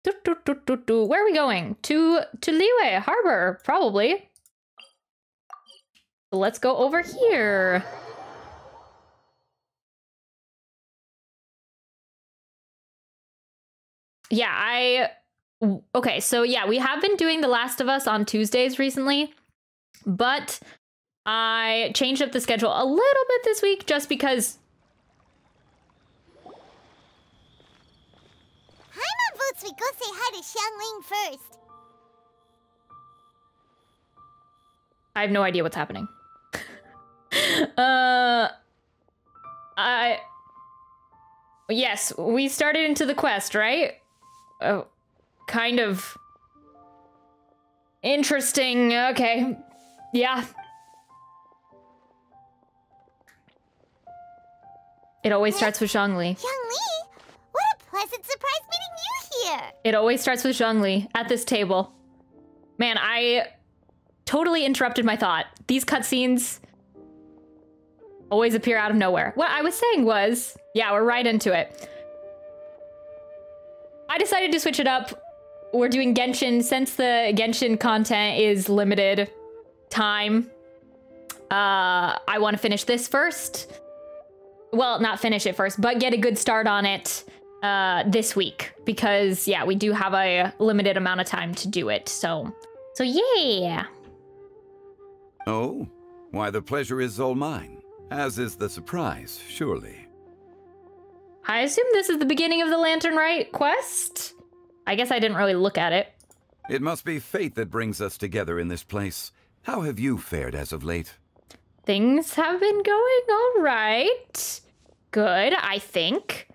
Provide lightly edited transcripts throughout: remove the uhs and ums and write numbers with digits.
Where are we going? To Liyue Harbor, probably. Let's go over here. Yeah, okay, so yeah, we have been doing The Last of Us on Tuesdays recently, but I changed up the schedule a little bit this week just because... Paimon votes we go say hi to Xiangling first. I have no idea what's happening. Yes, we started into the quest, right? Oh, kind of interesting. Okay. Yeah. It always starts with Zhongli. Xiangli? What a pleasant surprise meeting you here! It always starts with Zhongli at this table. Man, I totally interrupted my thought. These cutscenes always appear out of nowhere. What I was saying was, yeah, we're right into it. I decided to switch it up. We're doing Genshin. Since the Genshin content is limited time, I want to finish this first. Well, not finish it first, but get a good start on it this week. Because, yeah, we do have a limited amount of time to do it. So yeah. Oh, why the pleasure is all mine. As is the surprise, surely. I assume this is the beginning of the Lantern Rite quest? I guess I didn't really look at it. It must be fate that brings us together in this place. How have you fared as of late? Things have been going all right. Good, I think.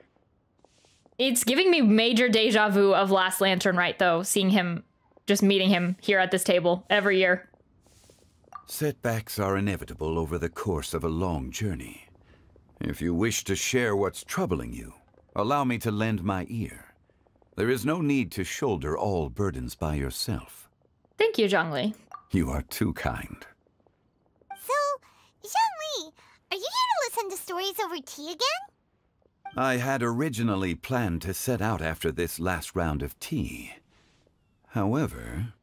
It's giving me major deja vu of last Lantern Rite, though, seeing him, just meeting him here at this table every year. Setbacks are inevitable over the course of a long journey. If you wish to share what's troubling you, allow me to lend my ear. There is no need to shoulder all burdens by yourself. Thank you, Zhongli. You are too kind. So, Xiangli, are you here to listen to stories over tea again? I had originally planned to set out after this last round of tea. However...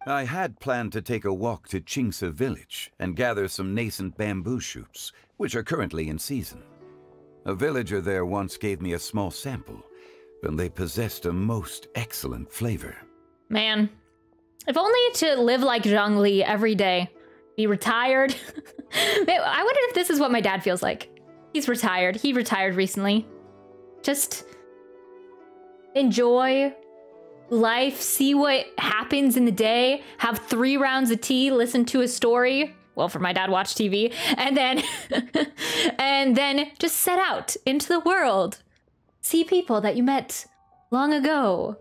I had planned to take a walk to Qingce village and gather some nascent bamboo shoots, which are currently in season. A villager there once gave me a small sample, and they possessed a most excellent flavor. Man, if only to live like Zhongli every day. Be retired. I wonder if this is what my dad feels like. He's retired. He retired recently. Just enjoy life, see what happens in the day, have 3 rounds of tea, listen to a story. Well, for my dad, watch TV, and then and then just set out into the world. See people that you met long ago.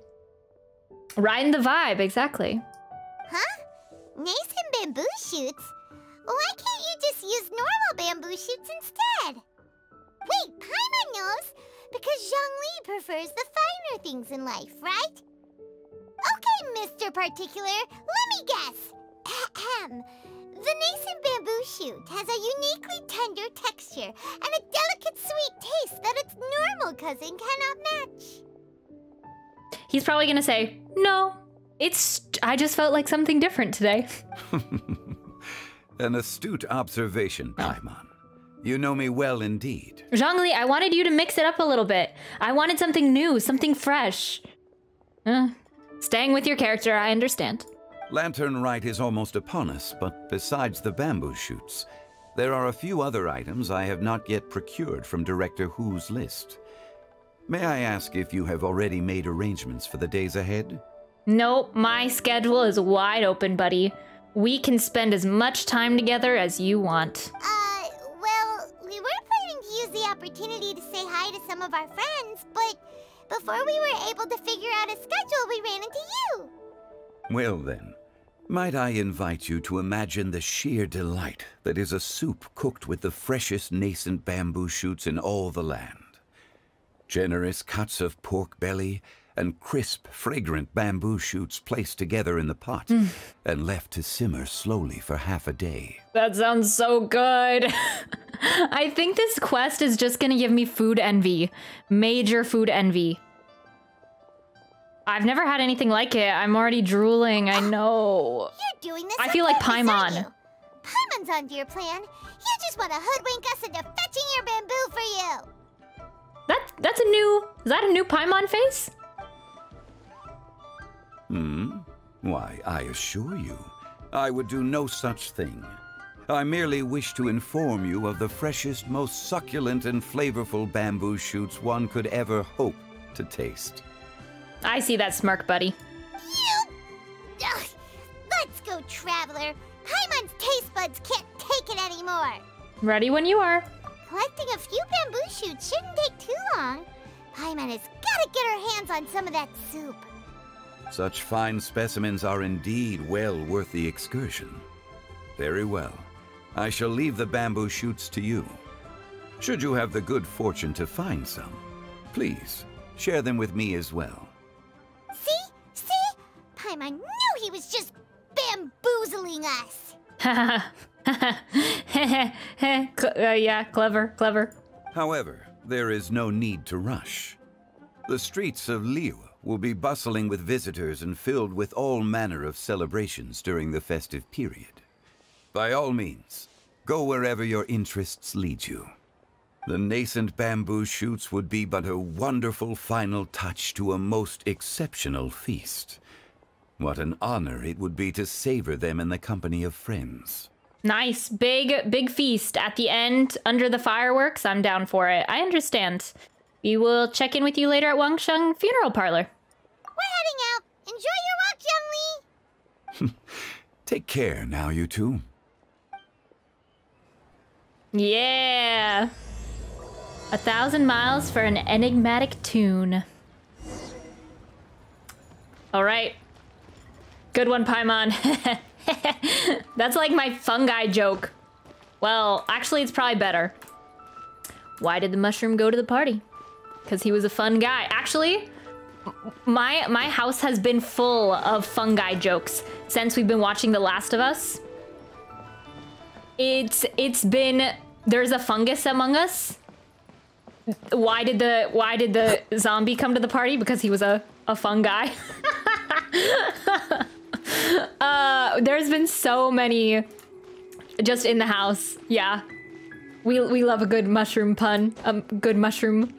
Riding the vibe, exactly. Huh? Nascent bamboo shoots? Why can't you just use normal bamboo shoots instead? Wait, Paimon knows, because Zhongli prefers the finer things in life, right? Okay, Mr. Particular, let me guess. Ahem. The nascent bamboo shoot has a uniquely tender texture and a delicate sweet taste that its normal cousin cannot match. He's probably gonna say, no, I just felt like something different today. An astute observation, Paimon. You know me well indeed. Zhongli, I wanted you to mix it up a little bit. I wanted something new, something fresh. Staying with your character, I understand. Lantern Rite is almost upon us, but besides the bamboo shoots, there are a few other items I have not yet procured from Director Hu's list. May I ask if you have already made arrangements for the days ahead? Nope, my schedule is wide open, buddy. We can spend as much time together as you want. Well, we were planning to use the opportunity to say hi to some of our friends, but before we were able to figure out a schedule, we ran into you. Well then, might I invite you to imagine the sheer delight that is a soup cooked with the freshest nascent bamboo shoots in all the land. Generous cuts of pork belly and crisp, fragrant bamboo shoots placed together in the pot and left to simmer slowly for half a day. That sounds so good. I think this quest is just gonna give me food envy. Major food envy. I've never had anything like it. I'm already drooling, I know. You're doing this I on feel like purpose, aren't Paimon. you? Paimon's onto your plan. You just want to hoodwink us into fetching your bamboo for you. That's a new... Is that a new Paimon face? Why, I assure you, I would do no such thing. I merely wish to inform you of the freshest, most succulent and flavorful bamboo shoots one could ever hope to taste. I see that smirk, buddy. You... Ugh. Let's go, Traveler. Paimon's taste buds can't take it anymore. Ready when you are. Collecting a few bamboo shoots shouldn't take too long. Paimon has got to get her hands on some of that soup. Such fine specimens are indeed well worth the excursion. Very well. I shall leave the bamboo shoots to you. Should you have the good fortune to find some, please share them with me as well. See? See? Paimon knew he was just bamboozling us. Yeah, clever. However, there is no need to rush. The streets of Liyue will be bustling with visitors and filled with all manner of celebrations during the festive period. By all means, go wherever your interests lead you. The nascent bamboo shoots would be but a wonderful final touch to a most exceptional feast. What an honor it would be to savor them in the company of friends. Nice, big feast at the end under the fireworks. I'm down for it. I understand. We will check in with you later at Wangsheng Funeral Parlor. We're heading out. Enjoy your walk, Youngli. Take care now, you two. Yeah. 1,000 miles for an enigmatic tune. All right. Good one, Paimon. That's like my fungi joke. Well, actually, it's probably better. Why did the mushroom go to the party? Because he was a fun guy. Actually, my house has been full of fungi jokes since we've been watching The Last of Us. It's been, there's a fungus among us. Why did the zombie come to the party? Because he was a fungi. There's been so many just in the house. Yeah. We love a good mushroom pun. Good mushroom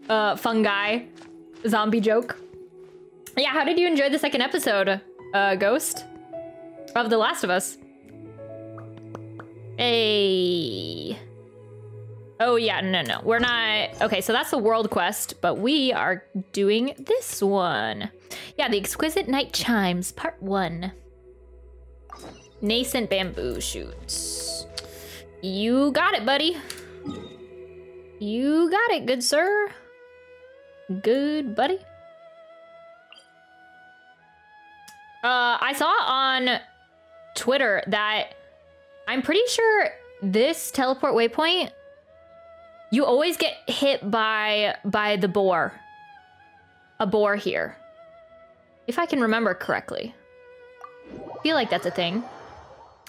fungi zombie joke. Yeah, how did you enjoy the second episode, Ghost? Of The Last of Us? Hey. Oh yeah, no. We're not... Okay, so that's the world quest, but we are doing this one. Yeah, the Exquisite Night Chimes, part 1. Nascent bamboo shoots. You got it, buddy. You got it, good sir. Good buddy. I saw on Twitter that I'm pretty sure this teleport waypoint, you always get hit by the boar. A boar here. If I can remember correctly. I feel like that's a thing.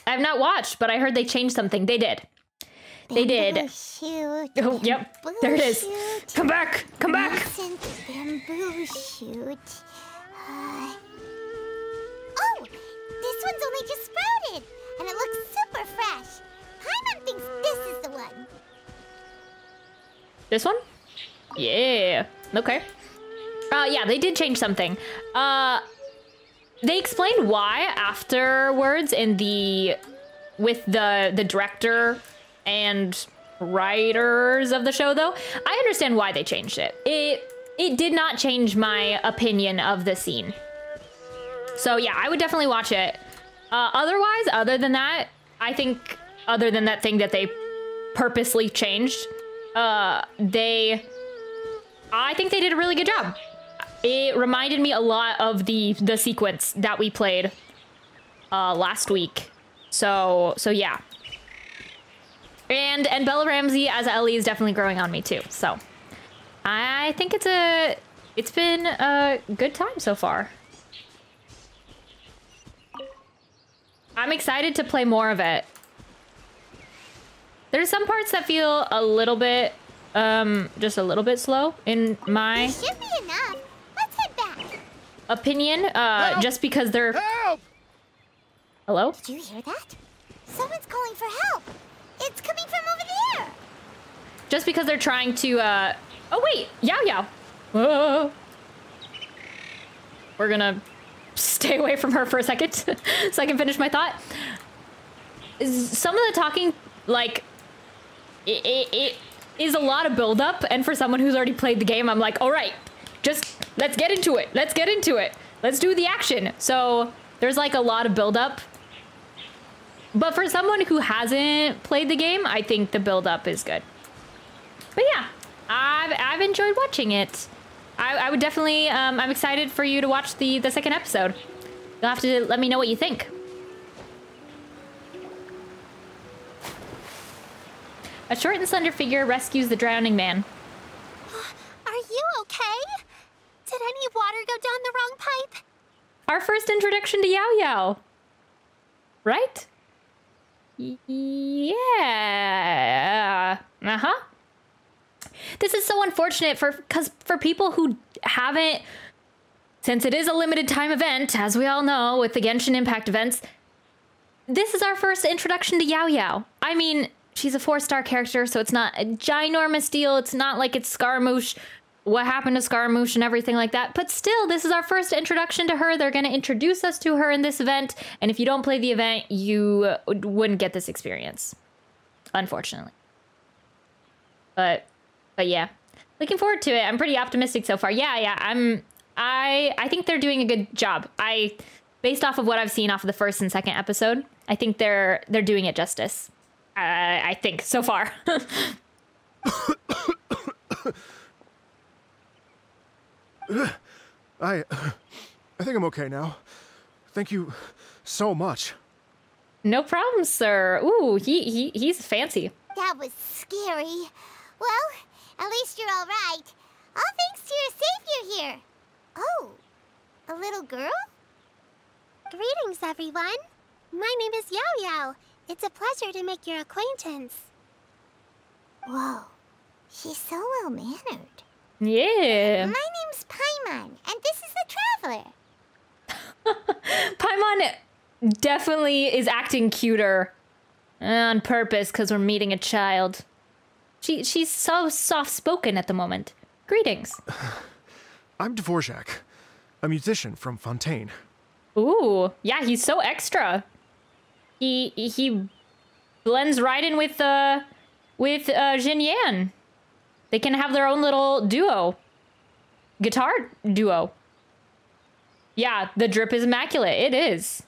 I have not watched, but I heard they changed something. They did. They did. Shoot. Oh, yep. There it is. Shoot. Come back. Come back. Nascent bamboo shoot. Oh, this one's only just sprouted, and it looks super fresh. Paimon thinks this is the one. This one? Yeah. Okay. Yeah, they did change something. They explained why afterwards in with the director and writers of the show, though. I understand why they changed it. It did not change my opinion of the scene. So yeah, I would definitely watch it. Otherwise, other than that, I think other than that thing that they purposely changed, I think they did a really good job. It reminded me a lot of the sequence that we played last week. So yeah. And Bella Ramsey as Ellie is definitely growing on me too. So I think it's been a good time so far. I'm excited to play more of it. There's some parts that feel a little bit, just a little bit slow in my... There should be enough. Let's head back. opinion, just because they're... Help! Hello? Did you hear that? Someone's calling for help. It's coming from over there. Just because they're trying to, Oh, wait! Yao Yao! Whoa. We're gonna stay away from her for a second so I can finish my thought. Some of the talking, like, it is a lot of build-up, and for someone who's already played the game, I'm like, all right, just let's get into it. Let's get into it. Let's do the action. So there's like a lot of build-up. But for someone who hasn't played the game, I think the build-up is good. But yeah, I've enjoyed watching it. I would definitely, I'm excited for you to watch the second episode. You'll have to let me know what you think. A short and slender figure rescues the drowning man. Are you okay? Did any water go down the wrong pipe? Our first introduction to Yao Yao. Right? Yeah. Uh-huh. This is so unfortunate because for people who haven't, since it is a limited time event, as we all know with the Genshin Impact events, this is our first introduction to Yao Yao. I mean, she's a 4-star character, so it's not a ginormous deal. It's not like it's Scaramouche, what happened to Scaramouche and everything like that. But still, this is our first introduction to her. They're going to introduce us to her in this event. And if you don't play the event, you wouldn't get this experience, unfortunately. But yeah, looking forward to it. I'm pretty optimistic so far. Yeah, I think they're doing a good job. Based off of what I've seen off of the first and second episode, I think they're doing it justice. I think so far. I think I'm okay now. Thank you so much. No problem, sir. Ooh, he's fancy. That was scary. Well, at least you're all right. All thanks to your savior here. Oh, a little girl? Greetings, everyone. My name is Yao Yao. It's a pleasure to make your acquaintance. Whoa, she's so well-mannered. Yeah. My name's Paimon, and this is the Traveler. Paimon definitely is acting cuter on purpose because we're meeting a child. She's so soft-spoken at the moment. Greetings. I'm Dvorak, a musician from Fontaine. Ooh, yeah, he's so extra. He blends right in with Jin Yan. They can have their own little guitar duo. Yeah, the drip is immaculate. It is.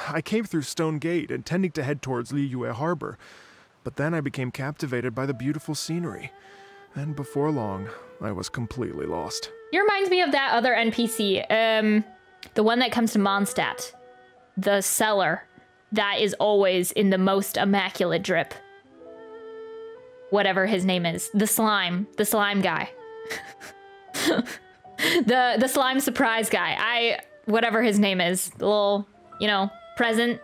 I came through Stone Gate intending to head towards Liyue Harbor, but then I became captivated by the beautiful scenery. And before long, I was completely lost. He reminds me of that other NPC, the one that comes to Mondstadt. The seller that is always in the most immaculate drip. Whatever his name is. The slime guy. the slime surprise guy. Whatever his name is. The little, present,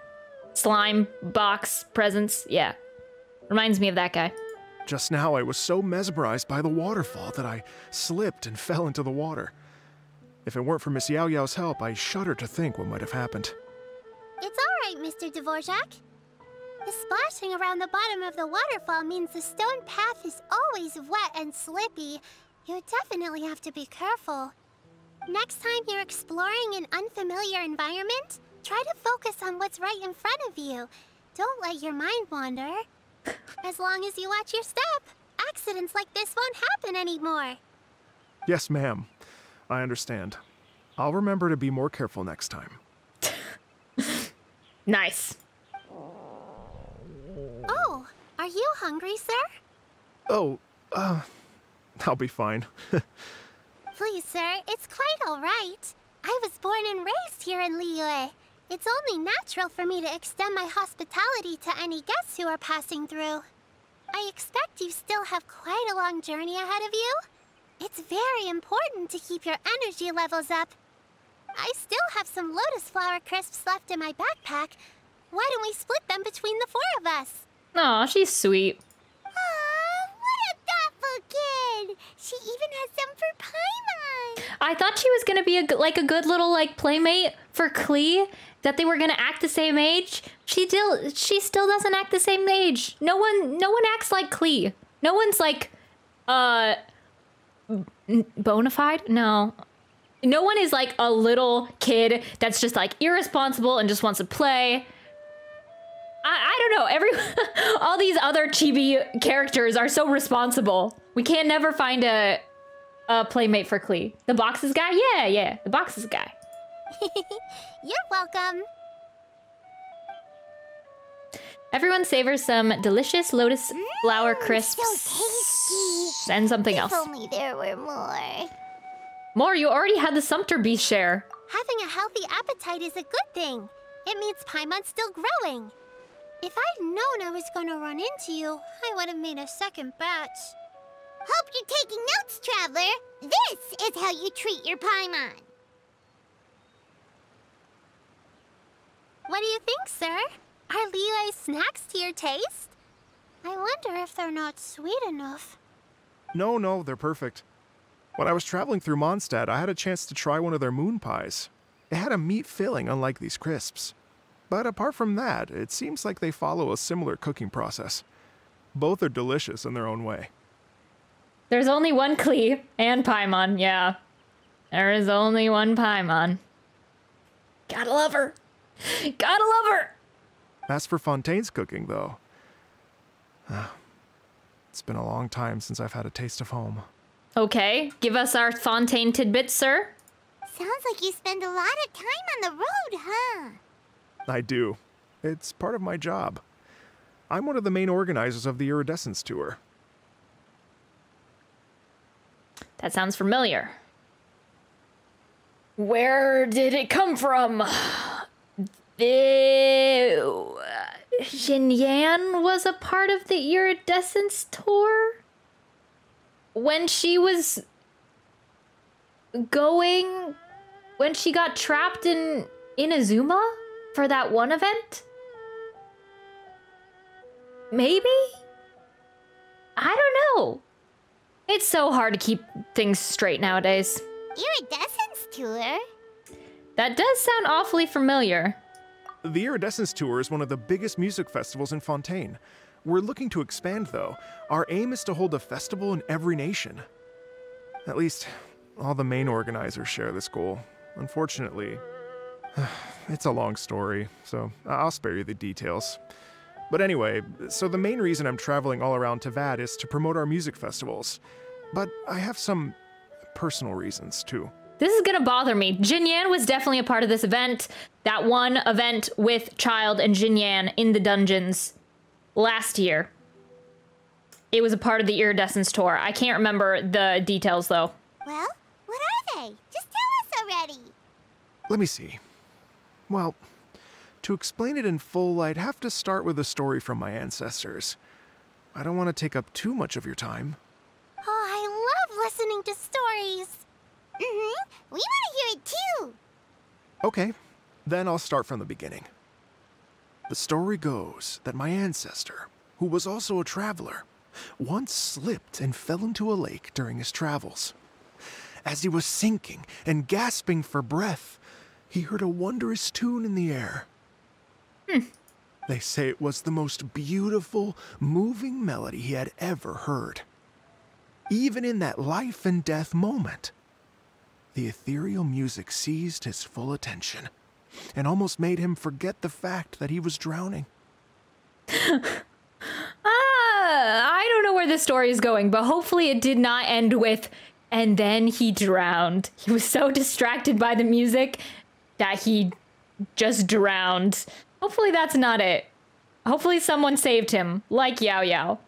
slime box presents. Yeah. Reminds me of that guy. Just now I was so mesmerized by the waterfall that I slipped and fell into the water. If it weren't for Miss Yao Yao's help, I shudder to think what might have happened. It's all right, Mr. Dvorak. The splashing around the bottom of the waterfall means the stone path is always wet and slippy. You definitely have to be careful. Next time you're exploring an unfamiliar environment, try to focus on what's right in front of you. Don't let your mind wander. As long as you watch your step, accidents like this won't happen anymore. Yes, ma'am. I understand. I'll remember to be more careful next time. Nice. Oh, are you hungry, sir? Oh, I'll be fine. Please, sir, it's quite all right. I was born and raised here in Liyue. It's only natural for me to extend my hospitality to any guests who are passing through. I expect you still have quite a long journey ahead of you. It's very important to keep your energy levels up. I still have some lotus flower crisps left in my backpack. Why don't we split them between the 4 of us? Aw, she's sweet. Aw, what a thoughtful kid! She even has some for Paimon! I thought she was gonna be a good little like playmate for Klee. That they were gonna act the same age. She still doesn't act the same age. No one acts like Klee. No one's like bona fide. No one is like a little kid that's just like irresponsible and just wants to play. I don't know. All these other chibi characters are so responsible. We can't never find a playmate for Klee. The boxes guy? Yeah, the boxes guy. You're welcome. Everyone savors some delicious lotus flower crisps. So tasty. And something else. If only there were more. More, you already had the Sumpter Beast share. Having a healthy appetite is a good thing. It means Paimon's still growing. If I'd known I was gonna run into you, I would have made a second batch. Hope you're taking notes, Traveler. This is how you treat your Paimon. What do you think, sir? Are Leela's snacks to your taste? I wonder if they're not sweet enough. No, they're perfect. When I was traveling through Mondstadt, I had a chance to try one of their moon pies. It had a meat filling, unlike these crisps. But apart from that, it seems like they follow a similar cooking process. Both are delicious in their own way. There's only one Klee and Paimon, yeah. There is only one Paimon. Gotta love her. Gotta love her! As for Fontaine's cooking, though, it's been a long time since I've had a taste of home. Okay, give us our Fontaine tidbits, sir. Sounds like you spend a lot of time on the road, huh? I do. It's part of my job. I'm one of the main organizers of the Iridescence Tour. That sounds familiar. Where did it come from? Xinyan was a part of the Iridescence Tour? When she was going... When she got trapped in Inazuma for that one event? Maybe? I don't know. It's so hard to keep things straight nowadays. Iridescence Tour? That does sound awfully familiar. The Iridescence Tour is one of the biggest music festivals in Fontaine. We're looking to expand, though. Our aim is to hold a festival in every nation. At least, all the main organizers share this goal. Unfortunately, it's a long story, so I'll spare you the details. But anyway, so the main reason I'm traveling all around Tavad is to promote our music festivals. But I have some personal reasons, too. This is gonna bother me. Jinyan was definitely a part of this event. That one event with Child and Jinyan in the dungeons last year. It was a part of the Iridescence Tour. I can't remember the details, though. Well, what are they? Just tell us already. Let me see. Well, to explain it in full, I'd have to start with a story from my ancestors. I don't want to take up too much of your time. Oh, I love listening to stories. We want to hear it too. Okay, then I'll start from the beginning. The story goes that my ancestor, who was also a traveler, once slipped and fell into a lake during his travels. As he was sinking and gasping for breath, he heard a wondrous tune in the air. They say it was the most beautiful, moving melody he had ever heard. Even in that life and death moment, the ethereal music seized his full attention and almost made him forget the fact that he was drowning. I don't know where this story is going, but hopefully it did not end with, and then he drowned. He was so distracted by the music that he just drowned. Hopefully that's not it. Hopefully someone saved him, like Yao Yao.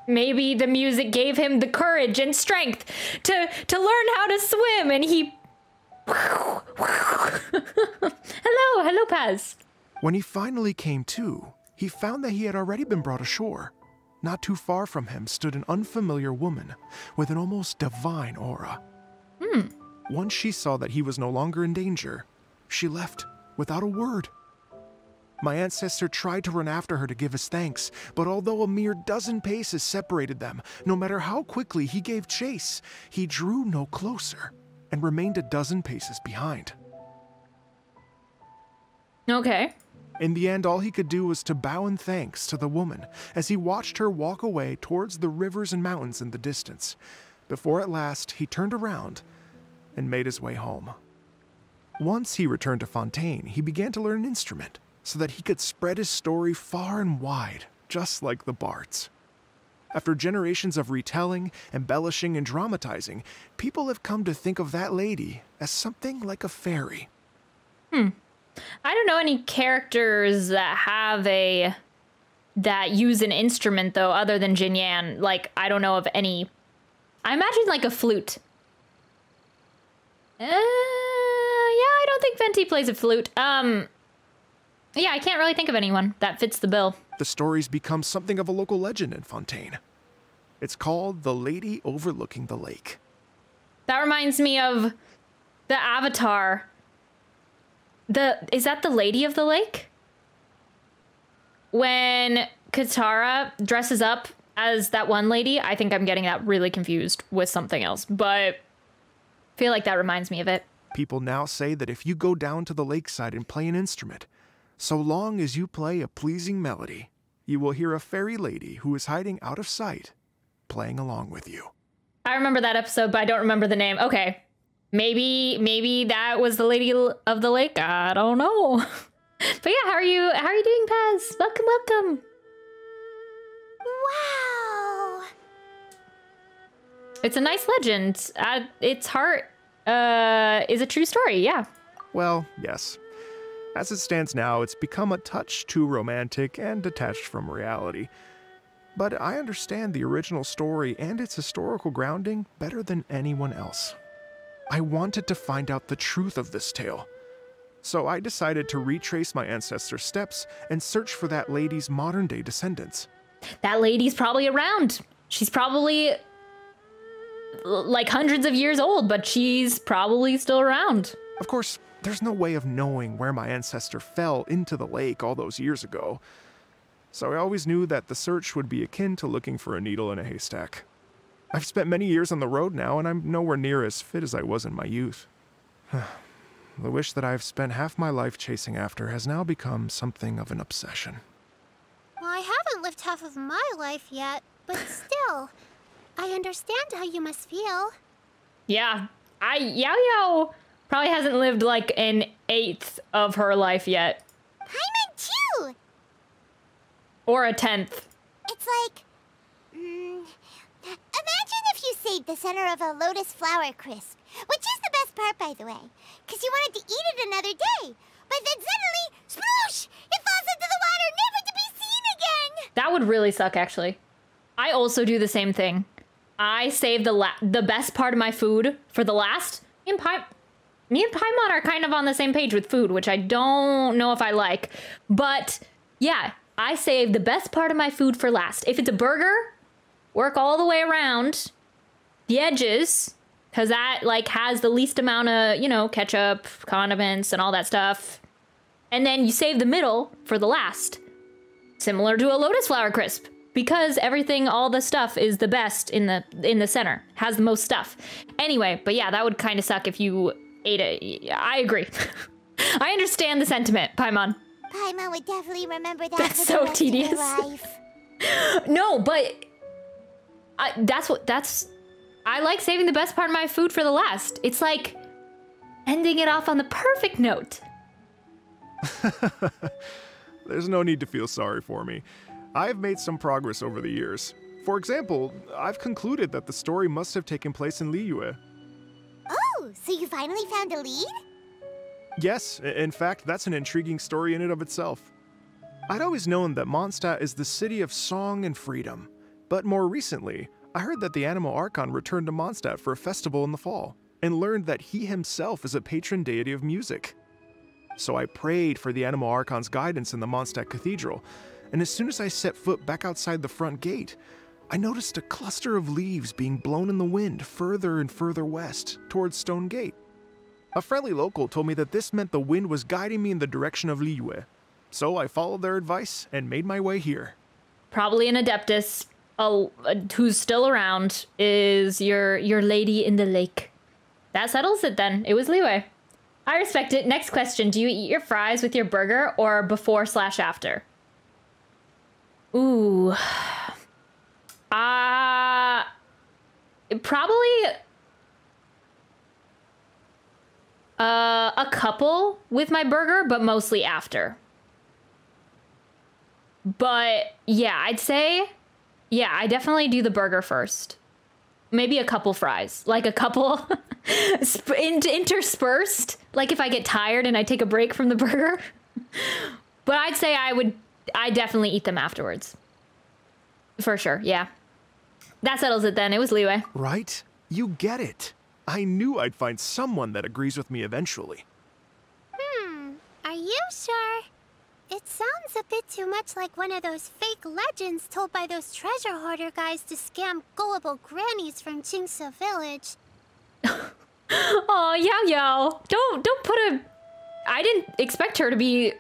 Maybe the music gave him the courage and strength to learn how to swim, and he... Hello, Paz. When he finally came to, he found that he had already been brought ashore. Not too far from him stood an unfamiliar woman with an almost divine aura. Once she saw that he was no longer in danger, she left without a word. My ancestor tried to run after her to give his thanks, but although a mere dozen paces separated them, no matter how quickly he gave chase, he drew no closer and remained a dozen paces behind. Okay. In the end, all he could do was to bow in thanks to the woman as he watched her walk away towards the rivers and mountains in the distance, before at last he turned around and made his way home. Once he returned to Fontaine, he began to learn an instrument so that he could spread his story far and wide, just like the bards. After generations of retelling, embellishing, and dramatizing, people have come to think of that lady as something like a fairy. I don't know any characters that use an instrument though, other than Jin Yan. Like, I don't know of any. I imagine like a flute. Yeah, I don't think Venti plays a flute. Yeah, I can't really think of anyone that fits the bill. The story's become something of a local legend in Fontaine. It's called The Lady Overlooking the Lake. That reminds me of the Avatar. Is that the Lady of the Lake? When Katara dresses up as that one lady, I think I'm getting that really confused with something else, but I feel like that reminds me of it. People now say that if you go down to the lakeside and play an instrument, so long as you play a pleasing melody, you will hear a fairy lady who is hiding out of sight, playing along with you. I remember that episode, but I don't remember the name. Okay. Maybe that was the Lady of the Lake. I don't know. But yeah, how are you doing, Paz? Welcome. Wow! It's a nice legend. Its heart is a true story, yeah. Well, yes. As it stands now, it's become a touch too romantic and detached from reality. But I understand the original story and its historical grounding better than anyone else. I wanted to find out the truth of this tale. So I decided to retrace my ancestors' steps and search for that lady's modern-day descendants. That lady's probably around. She's probably like hundreds of years old, but she's probably still around. Of course, there's no way of knowing where my ancestor fell into the lake all those years ago. So I always knew that the search would be akin to looking for a needle in a haystack. I've spent many years on the road now, and I'm nowhere near as fit as I was in my youth. The wish that I've spent half my life chasing after has now become something of an obsession. Well, I haven't lived half of my life yet, but still, I understand how you must feel. Yeah, Yao probably hasn't lived like an eighth of her life yet. Paimon too! Or a tenth. It's like... imagine if you saved the center of a lotus flower crisp, which is the best part, by the way, because you wanted to eat it another day. But then suddenly, sploosh! It falls into the water, never to be seen again! That would really suck, actually. I also do the same thing. I save the best part of my food for the last. Me and Paimon are kind of on the same page with food, which I don't know if I like. But yeah, I save the best part of my food for last. If it's a burger, work all the way around the edges, because that like has the least amount of, you know, ketchup, condiments, and all that stuff. And then you save the middle for the last. Similar to a lotus flower crisp. Because everything, all the stuff is the best in the center. Has the most stuff. Anyway, but yeah, that would kind of suck if you ate it. I agree. I understand the sentiment, Paimon. Paimon would definitely remember that That's for so the rest tedious. of her life. No, but I like saving the best part of my food for the last. It's like ending it off on the perfect note. There's no need to feel sorry for me. I've made some progress over the years. For example, I've concluded that the story must have taken place in Liyue. Oh, so you finally found a lead? Yes, in fact, that's an intriguing story in and of itself. I'd always known that Mondstadt is the city of song and freedom, but more recently, I heard that the Animal Archon returned to Mondstadt for a festival in the fall, and learned that he himself is a patron deity of music. So I prayed for the Animal Archon's guidance in the Mondstadt Cathedral, and as soon as I set foot back outside the front gate, I noticed a cluster of leaves being blown in the wind further and further west, towards Stone Gate. A friendly local told me that this meant the wind was guiding me in the direction of Liyue. So I followed their advice and made my way here. Probably an Adeptus who's still around is your lady in the lake. That settles it then. It was Leeway. I respect it. Next question. Do you eat your fries with your burger or before/after? Ooh. Probably a couple with my burger, but mostly after. But yeah, I'd say, yeah, I definitely do the burger first. Maybe a couple fries, like a couple interspersed, like if I get tired and I take a break from the burger. But I'd say I definitely eat them afterwards. For sure, yeah. That settles it then. It was Leeway. Right? You get it. I knew I'd find someone that agrees with me eventually. Are you sure? It sounds a bit too much like one of those fake legends told by those treasure hoarder guys to scam gullible grannies from Jingsa Village. Oh, Yao. Don't put a... I didn't expect her to be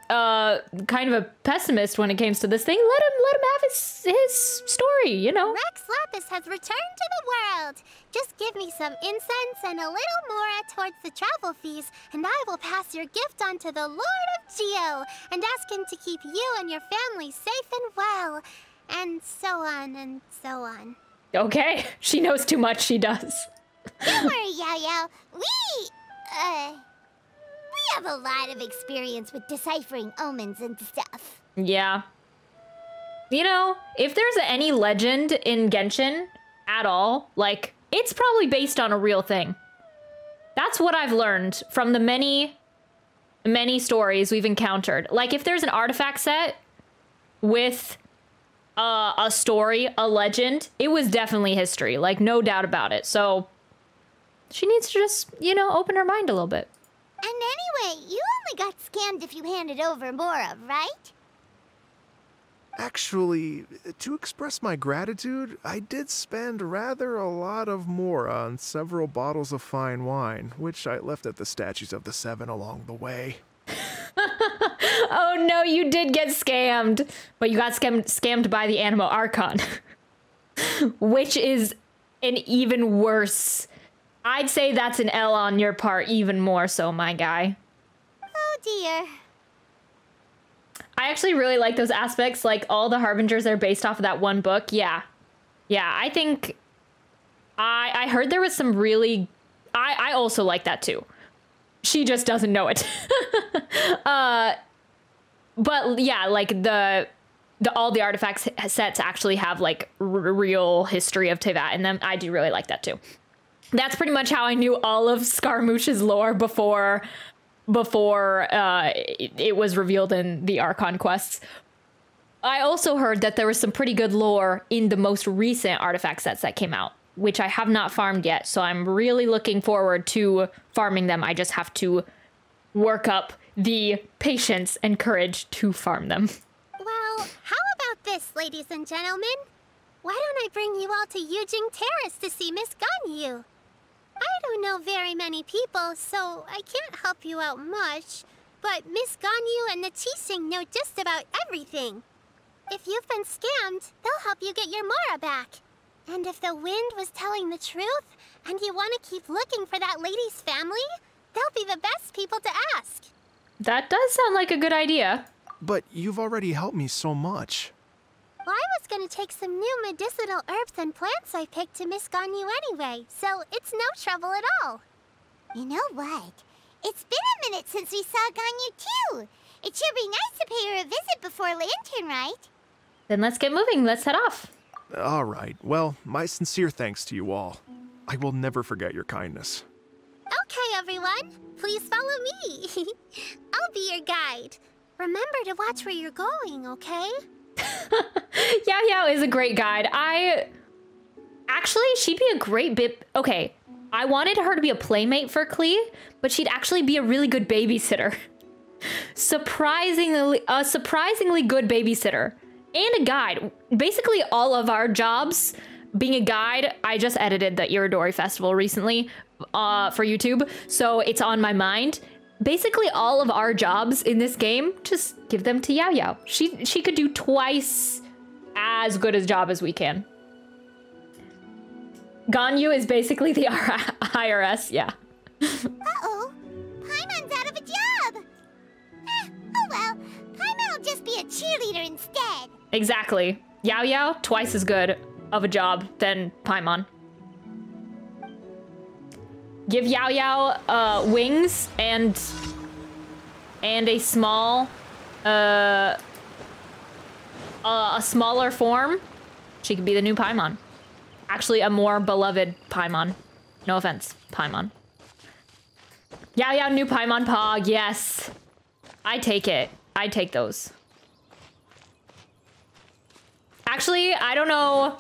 kind of a pessimist when it came to this thing. Let him have his story, you know. Rex Lapis has returned to the world. Just give me some incense and a little more towards the travel fees, and I will pass your gift on to the Lord of Geo and ask him to keep you and your family safe and well, and so on and so on. Okay, she knows too much, she does. Don't worry, Yao. We have a lot of experience with deciphering omens and stuff. Yeah. You know, if there's any legend in Genshin at all, like, it's probably based on a real thing. That's what I've learned from the many stories we've encountered. Like, if there's an artifact set with a story, a legend, it was definitely history. Like, no doubt about it. So, she needs to just, you know, open her mind a little bit. And anyway, you only got scammed if you handed over Mora, right? Actually, to express my gratitude, I did spend rather a lot of more on several bottles of fine wine, which I left at the Statues of the Seven along the way. Oh no, you did get scammed. But you got scammed by the Animo Archon. Which is an even worse... I'd say that's an L on your part, even more so, my guy. Oh dear. I actually really like those aspects, like all the Harbingers are based off of that one book. Yeah. Yeah, I think... I heard there was some really... I also like that too. She just doesn't know it. But yeah, like all the artifacts sets actually have like real history of Teyvat in them. I do really like that too. That's pretty much how I knew all of Scaramouche's lore before it was revealed in the Archon quests. I also heard that there was some pretty good lore in the most recent artifact sets that came out, which I have not farmed yet, so I'm really looking forward to farming them. I just have to work up the patience and courage to farm them. Well, how about this, ladies and gentlemen? Why don't I bring you all to Yujing Terrace to see Miss Ganyu? I don't know very many people, so I can't help you out much. But Miss Ganyu and the Qixing know just about everything. If you've been scammed, they'll help you get your Mora back. And if the wind was telling the truth, and you want to keep looking for that lady's family, they'll be the best people to ask. That does sound like a good idea. But you've already helped me so much. Well, I was gonna take some new medicinal herbs and plants I picked to Miss Ganyu anyway, so it's no trouble at all. You know what? It's been a minute since we saw Ganyu too. It should be nice to pay her a visit before Lantern, right? Then let's get moving. Let's head off. All right. Well, my sincere thanks to you all. I will never forget your kindness. Okay, everyone. Please follow me. I'll be your guide. Remember to watch where you're going, okay? Yao Yao is a great guide. Actually, she'd be a great bit... Okay, I wanted her to be a playmate for Klee, but she'd actually be a really good babysitter. A surprisingly good babysitter. And a guide. Basically, all of our jobs being a guide. I just edited the Iridori Festival recently for YouTube, so it's on my mind. basically all of our jobs in this game, just give them to Yao Yao. She could do twice as good a job as we can. Ganyu is basically the IRS, yeah. Uh-oh. Paimon's out of a job. Oh well. Paimon will just be a cheerleader instead. Exactly. Yao Yao, twice as good of a job than Paimon. Give Yao Yao wings and a small a smaller form. She could be the new Paimon. Actually, a more beloved Paimon. No offense, Paimon. Yao Yao, new Paimon Pog, yes. I take it. I take those. Actually, I don't know.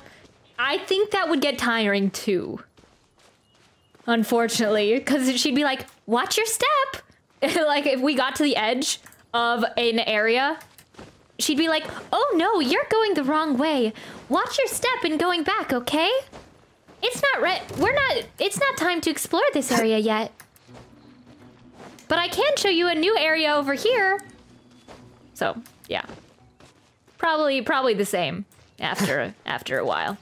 I think that would get tiring too. Unfortunately, because she'd be like, watch your step. Like if we got to the edge of an area, she'd be like, oh no, you're going the wrong way. Watch your step and going back, okay? It's not time to explore this area yet. But I can show you a new area over here. So, yeah. Probably the same after a while.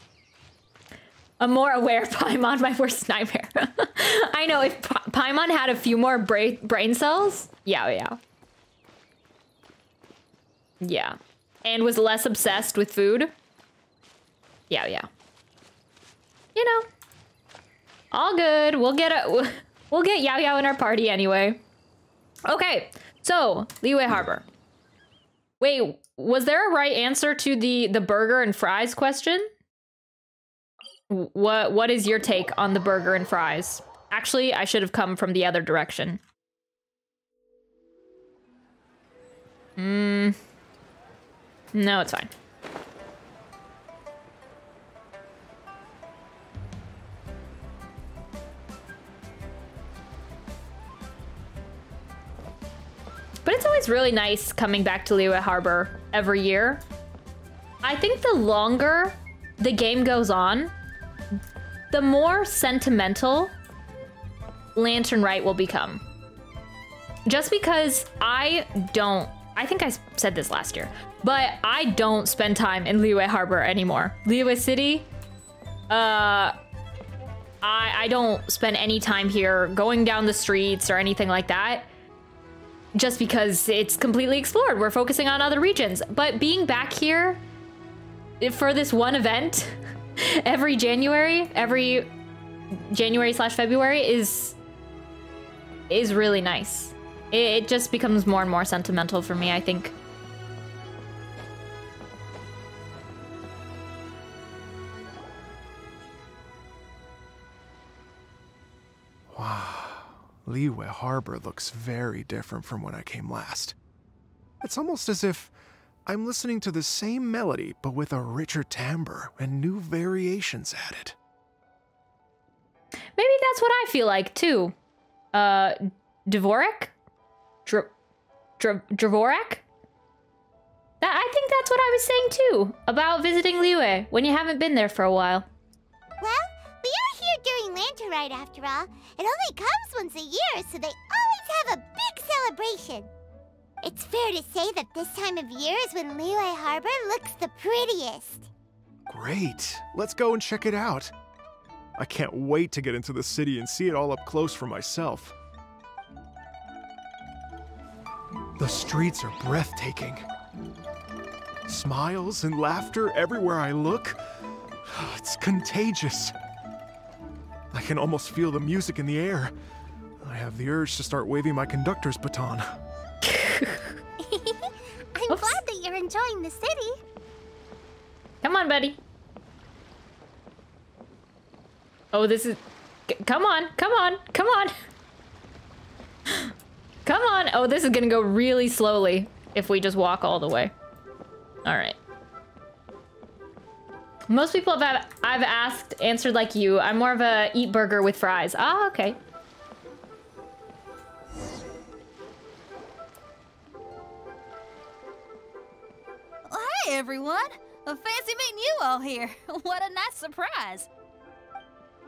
A more aware Paimon, my worst nightmare. I know, if Paimon had a few more brain cells, yeah. Yeah. And was less obsessed with food, yeah. You know, all good. We'll get Yao Yao in our party anyway. Okay, so Liyue Harbor. Wait, was there a right answer to the burger and fries question? What is your take on the burger and fries? Actually, I should have come from the other direction. No, it's fine. But it's always really nice coming back to Liyue Harbor every year. I think the longer the game goes on, the more sentimental Lantern Rite will become. Just because I think I said this last year, but I don't spend time in Liyue Harbor anymore. Liyue City, I don't spend any time here going down the streets or anything like that. Just because it's completely explored. We're focusing on other regions. But being back here for this one event every January/February is really nice. It just becomes more and more sentimental for me, I think. Wow. Liyue Harbor looks very different from when I came last. It's almost as if I'm listening to the same melody, but with a richer timbre and new variations added. Maybe that's what I feel like, too. Dvorak? Dvorak? I think that's what I was saying, too, about visiting Liyue when you haven't been there for a while. Well, we are here during Lantern Rite after all. It only comes once a year, so they always have a big celebration. It's fair to say that this time of year is when Liyue Harbor looks the prettiest. Great. Let's go and check it out. I can't wait to get into the city and see it all up close for myself. The streets are breathtaking. Smiles and laughter everywhere I look. It's contagious. I can almost feel the music in the air. I have the urge to start waving my conductor's baton. I'm glad that you're enjoying the city. Come on, buddy. Oh, this is... Come on. Come on. Oh, this is gonna go really slowly if we just walk all the way. All right. Most people I've asked answered like you. I'm more of a eat burger with fries. Ah, okay. Hey everyone! Fancy meeting you all here. What a nice surprise.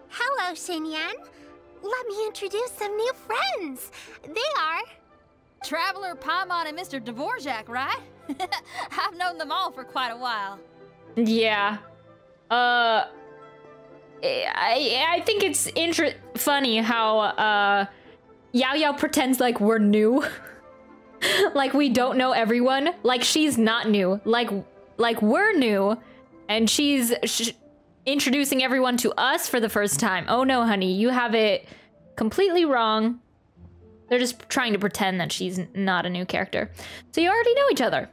Hello, Xinyan. let me introduce some new friends. They are... Traveler, Paimon, and Mr. Dvorak, right? I've known them all for quite a while. Yeah. I think it's funny how Yao Yao pretends like we're new. Like we don't know everyone. Like she's not new. Like we're new, and she's introducing everyone to us for the first time. Oh no, honey, you have it completely wrong. They're just trying to pretend that she's not a new character. So you already know each other.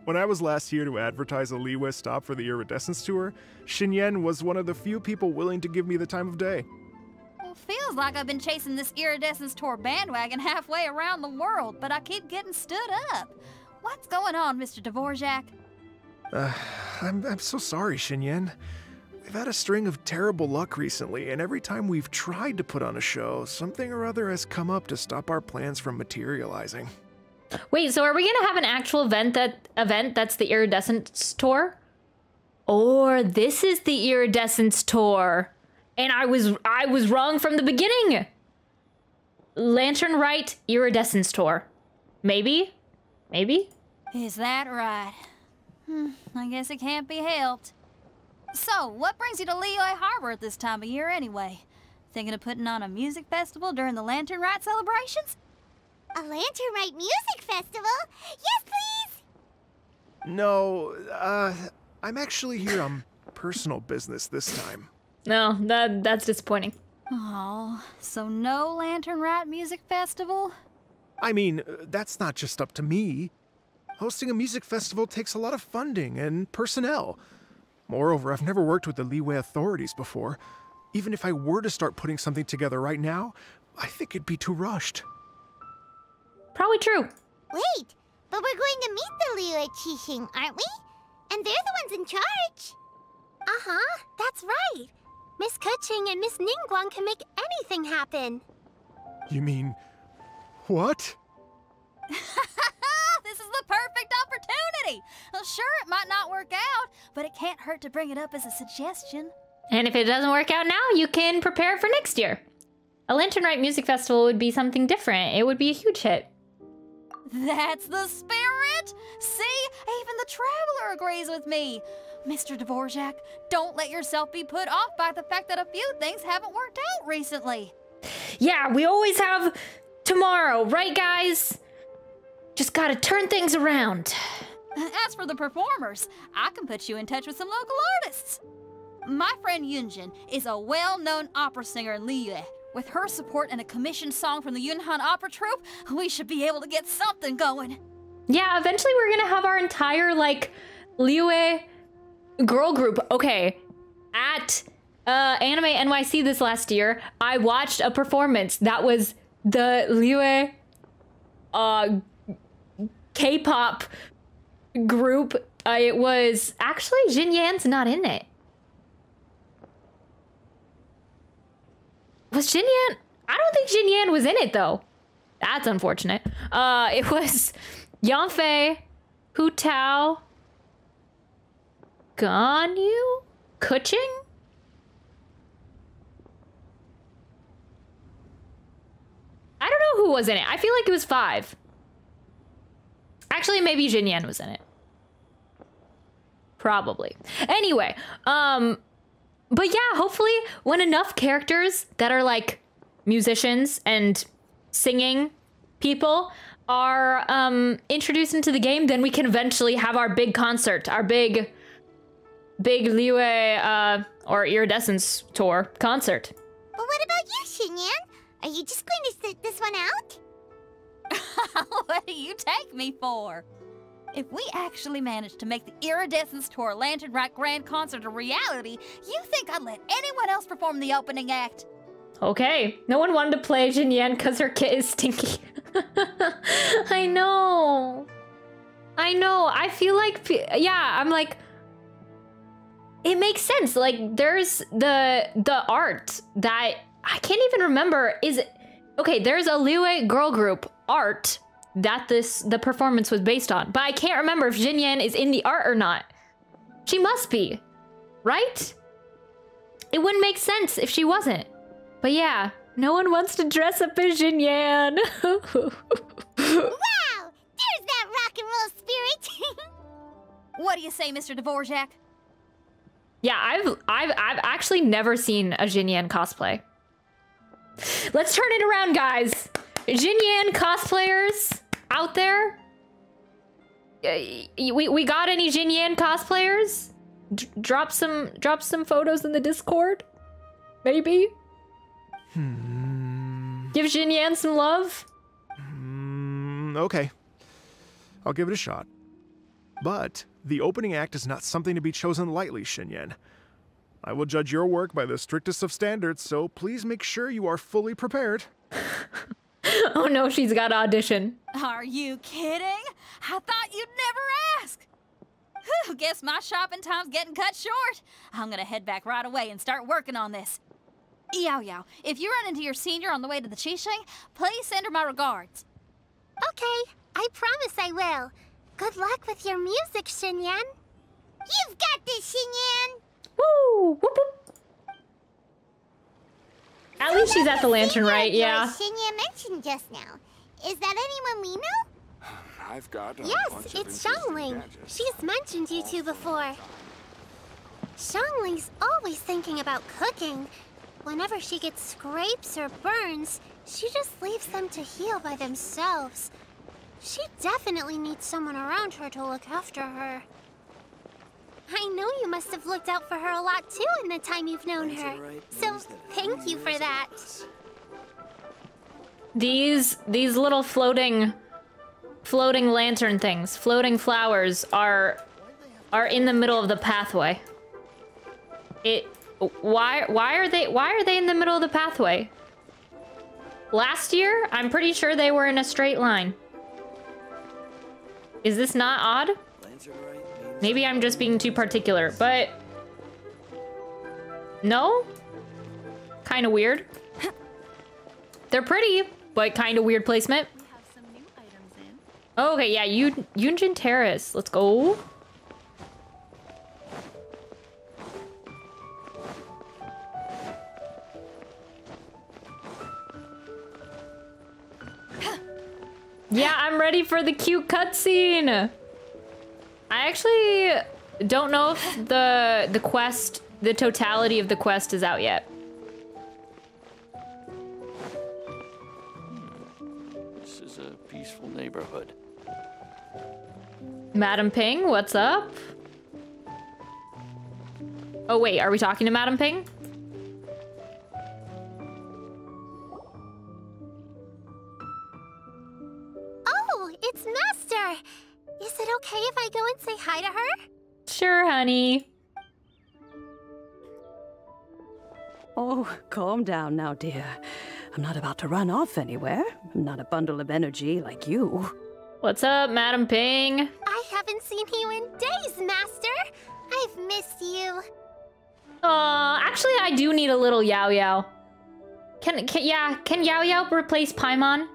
When I was last here to advertise a Liyue stop for the Iridescence Tour, Xinyan was one of the few people willing to give me the time of day. Well, feels like I've been chasing this Iridescence Tour bandwagon halfway around the world, but I keep getting stood up. What's going on, Mr. Dvorak? I'm so sorry, Xinyan. We've had a string of terrible luck recently, and every time we've tried to put on a show, something or other has come up to stop our plans from materializing. Wait, so are we gonna have an actual event that's the Iridescence Tour? Or this is the Iridescence Tour, and I was wrong from the beginning. Lantern Rite Iridescence Tour. Maybe? Is that right? I guess it can't be helped. So, what brings you to Liyue Harbor at this time of year anyway? Thinking of putting on a music festival during the Lantern Rite celebrations? A Lantern Rite music festival? Yes, please! No, I'm actually here on personal business this time. No, that's disappointing. Oh, so no Lantern Rite music festival? I mean, that's not just up to me. Hosting a music festival takes a lot of funding and personnel. Moreover, I've never worked with the Liyue authorities before. Even if I were to start putting something together right now, I think it'd be too rushed. Probably true. Wait, but we're going to meet the Liyue Qixing, aren't we? And they're the ones in charge. Uh-huh, that's right. Miss Keqing and Miss Ningguang can make anything happen. You mean... what? This is the perfect opportunity! Well, sure, it might not work out, but it can't hurt to bring it up as a suggestion. And if it doesn't work out now, you can prepare for next year. A Lantern Rite Music Festival would be something different. It would be a huge hit. That's the spirit! See? Even the Traveler agrees with me. Mr. Dvorak, don't let yourself be put off by the fact that a few things haven't worked out recently. Yeah, we always have tomorrow, right guys? Just gotta turn things around. As for the performers, I can put you in touch with some local artists. My friend Yunjin is a well-known opera singer in Liyue. With her support and a commissioned song from the Yunhan Opera Troupe, we should be able to get something going. Yeah, eventually we're gonna have our entire, like, Liyue girl group. Okay, at Anime NYC this last year, I watched a performance that was the Liyue K-pop group. It was actually Jinyan's not in it. Was Jinyan? I don't think Jinyan was in it though. That's unfortunate. It was Yanfei, Hu Tao, Ganyu, Keqing. I don't know who was in it. I feel like it was 5. Actually, maybe Jinyan was in it. Probably. Anyway, but yeah, hopefully when enough characters that are like musicians and singing people are introduced into the game, then we can eventually have our big concert, our big Liyue or Iridescence Tour concert. But what about you, Xinyan? Are you just going to sit this one out? What do you take me for? If we actually manage to make the Iridescence Tour Lantern Rite Grand Concert a reality, you think I'd let anyone else perform the opening act? Okay, no one wanted to play Jinyan because her kit is stinky. I know. I feel like, yeah, I'm like, it makes sense. Like, there's the art that I can't even remember. Is it okay? There's a Liyue girl group art that the performance was based on, but I can't remember if Jinyan is in the art or not. She must be, right? It wouldn't make sense if she wasn't. But yeah, no one wants to dress up as Xinyan. Wow! There's that rock and roll spirit! What do you say, Mr. Dvorak? Yeah, I've actually never seen a Xinyan cosplay. Let's turn it around, guys. Xinyan cosplayers out there? We got any Xinyan cosplayers? Drop some photos in the Discord? Maybe? Give Xinyan some love? Okay. I'll give it a shot. But the opening act is not something to be chosen lightly, Xinyan. I will judge your work by the strictest of standards, so please make sure you are fully prepared. Oh no, she's got to audition. Are you kidding? I thought you'd never ask. Whew, guess my shopping time's getting cut short. I'm gonna head back right away and start working on this. Yao Yao, if you run into your senior on the way to the Qixing, please send her my regards. Okay, I promise I will. Good luck with your music, Xinyan. You've got this, Xinyan! Woo! Whoop, whoop. At least she's at the lantern, right? Yeah. Xinyan mentioned just now. Is that anyone we know? I've got Yes, it's Xiangling. She's mentioned you two before. Xiangling's always thinking about cooking. Whenever she gets scrapes or burns, she just leaves them to heal by themselves. She definitely needs someone around her to look after her. I know you must have looked out for her a lot too in the time you've known her. So thank you for that. These little floating lantern things, floating flowers are in the middle of the pathway. Why are they in the middle of the pathway? Last year, I'm pretty sure they were in a straight line. Is this not odd? Maybe I'm just being too particular, but no? Kind of weird. They're pretty, but kind of weird placement. Okay, yeah, Yunjin Terrace. Let's go. Yeah, I'm ready for the cute cutscene. I actually don't know if the quest, the totality of the quest is out yet. This is a peaceful neighborhood. Madam Ping, what's up? Oh wait, are we talking to Madam Ping? Oh, it's Master! Is it okay if I go and say hi to her? Sure, honey. Oh, calm down now, dear. I'm not about to run off anywhere. I'm not a bundle of energy like you. What's up, Madam Ping? I haven't seen you in days, Master! I've missed you. Actually, I do need a little Yao Yao. Can Yao Yao replace Paimon?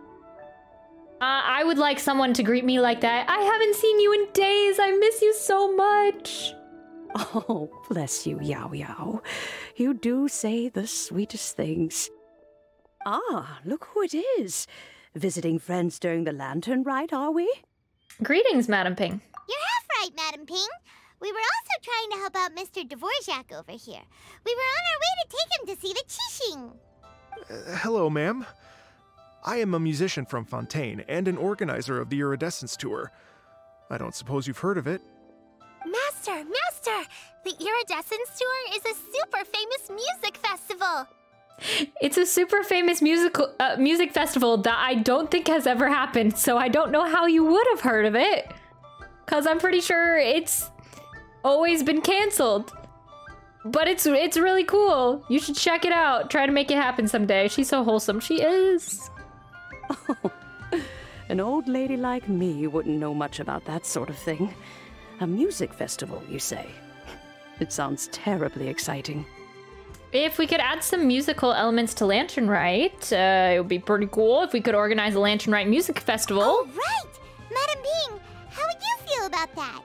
I would like someone to greet me like that. I haven't seen you in days. I miss you so much. Oh, bless you, Yao Yao. You do say the sweetest things. Ah, look who it is. Visiting friends during the lantern rite, are we? Greetings, Madam Ping. You're half right, Madam Ping. We were also trying to help out Mr. Dvorak over here. We were on our way to take him to see the Qixing. Hello, ma'am. I am a musician from Fontaine and an organizer of the Iridescence Tour. I don't suppose you've heard of it. Master! The Iridescence Tour is a super famous music festival! It's a super famous music festival that I don't think has ever happened, so I don't know how you would have heard of it. Because I'm pretty sure it's always been canceled. But it's really cool. You should check it out. Try to make it happen someday. She's so wholesome. She is. Oh, an old lady like me wouldn't know much about that sort of thing. A music festival, you say? It sounds terribly exciting. If we could add some musical elements to Lantern Rite, it would be pretty cool if we could organize a Lantern Rite music festival. Oh, right! Madam Ping, how would you feel about that?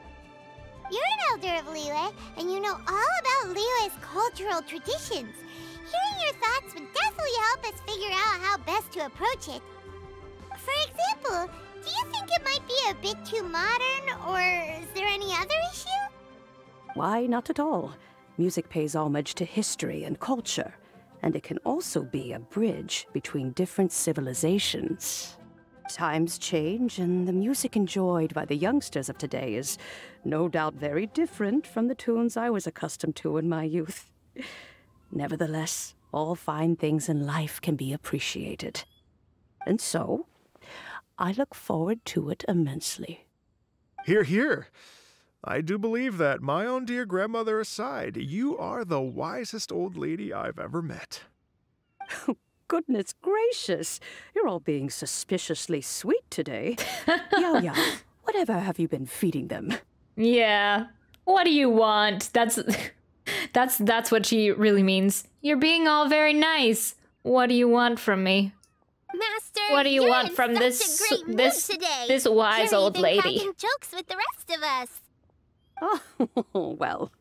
You're an elder of Liyue, and you know all about Liyue's cultural traditions. Hearing your thoughts would definitely us figure out how best to approach it. For example, do you think it might be a bit too modern, or is there any other issue? Why, not at all. Music pays homage to history and culture, and it can also be a bridge between different civilizations. Times change, and the music enjoyed by the youngsters of today is no doubt very different from the tunes I was accustomed to in my youth. Nevertheless, all fine things in life can be appreciated. And so, I look forward to it immensely. Hear, hear. I do believe that, my own dear grandmother aside, you are the wisest old lady I've ever met. Goodness gracious, you're all being suspiciously sweet today. Yao Yao, whatever have you been feeding them? Yeah. What do you want? That's what she really means. You're being all very nice. What do you want from me? Master, What do you you're want in from such this a great mood this today. this wise You're old even lady? cracking jokes with the rest of us. Oh, well,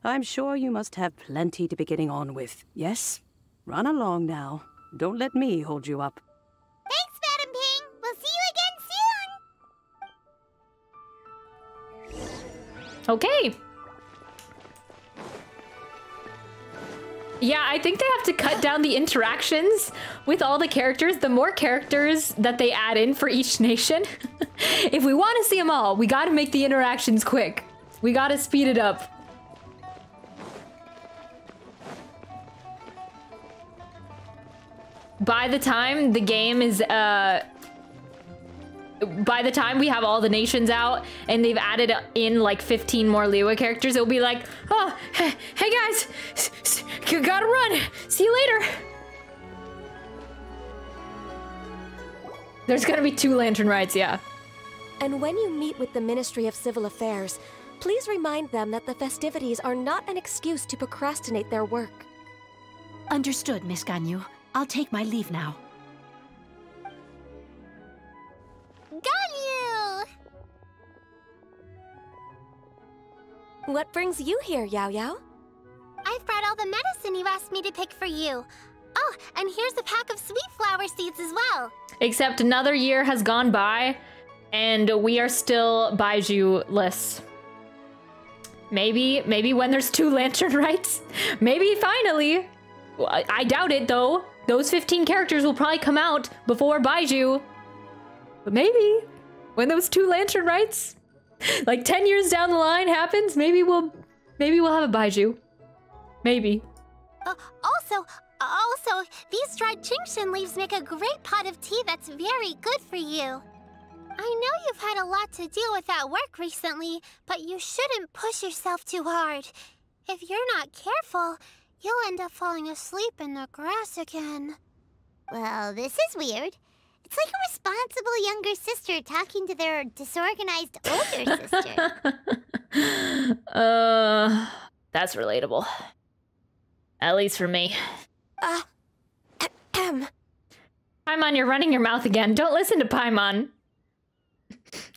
I'm sure you must have plenty to be getting on with. Yes? Run along now. Don't let me hold you up. Thanks, Madam Ping. We'll see you again soon. Okay. Yeah, I think they have to cut down the interactions with all the characters. The more characters that they add in for each nation, if we want to see them all, we got to make the interactions quick. We got to speed it up. By the time the game is, by the time we have all the nations out and they've added in like 15 more Liyue characters, it'll be like, oh, hey guys, gotta run. See you later. There's gonna be 2 lantern rides, yeah. And when you meet with the Ministry of Civil Affairs, please remind them that the festivities are not an excuse to procrastinate their work. Understood, Miss Ganyu. I'll take my leave now. Ganyu! What brings you here, Yao Yao? I've brought all the medicine you asked me to pick for you. Oh, and here's a pack of sweet flower seeds as well. Except another year has gone by and we are still Baiju-less. Maybe when there's 2 lantern rites, maybe finally. I doubt it though. Those 15 characters will probably come out before Baiju. But maybe when those 2 lantern rites, like 10 years down the line happens, maybe we'll have a Baiju. Maybe. Also, these dried Qingshan leaves make a great pot of tea that's very good for you. I know you've had a lot to deal with at work recently, but you shouldn't push yourself too hard. If you're not careful, you'll end up falling asleep in the grass again. Well, this is weird. It's like a responsible younger sister talking to their disorganized older sister. That's relatable. At least for me. Paimon, you're running your mouth again. Don't listen to Paimon.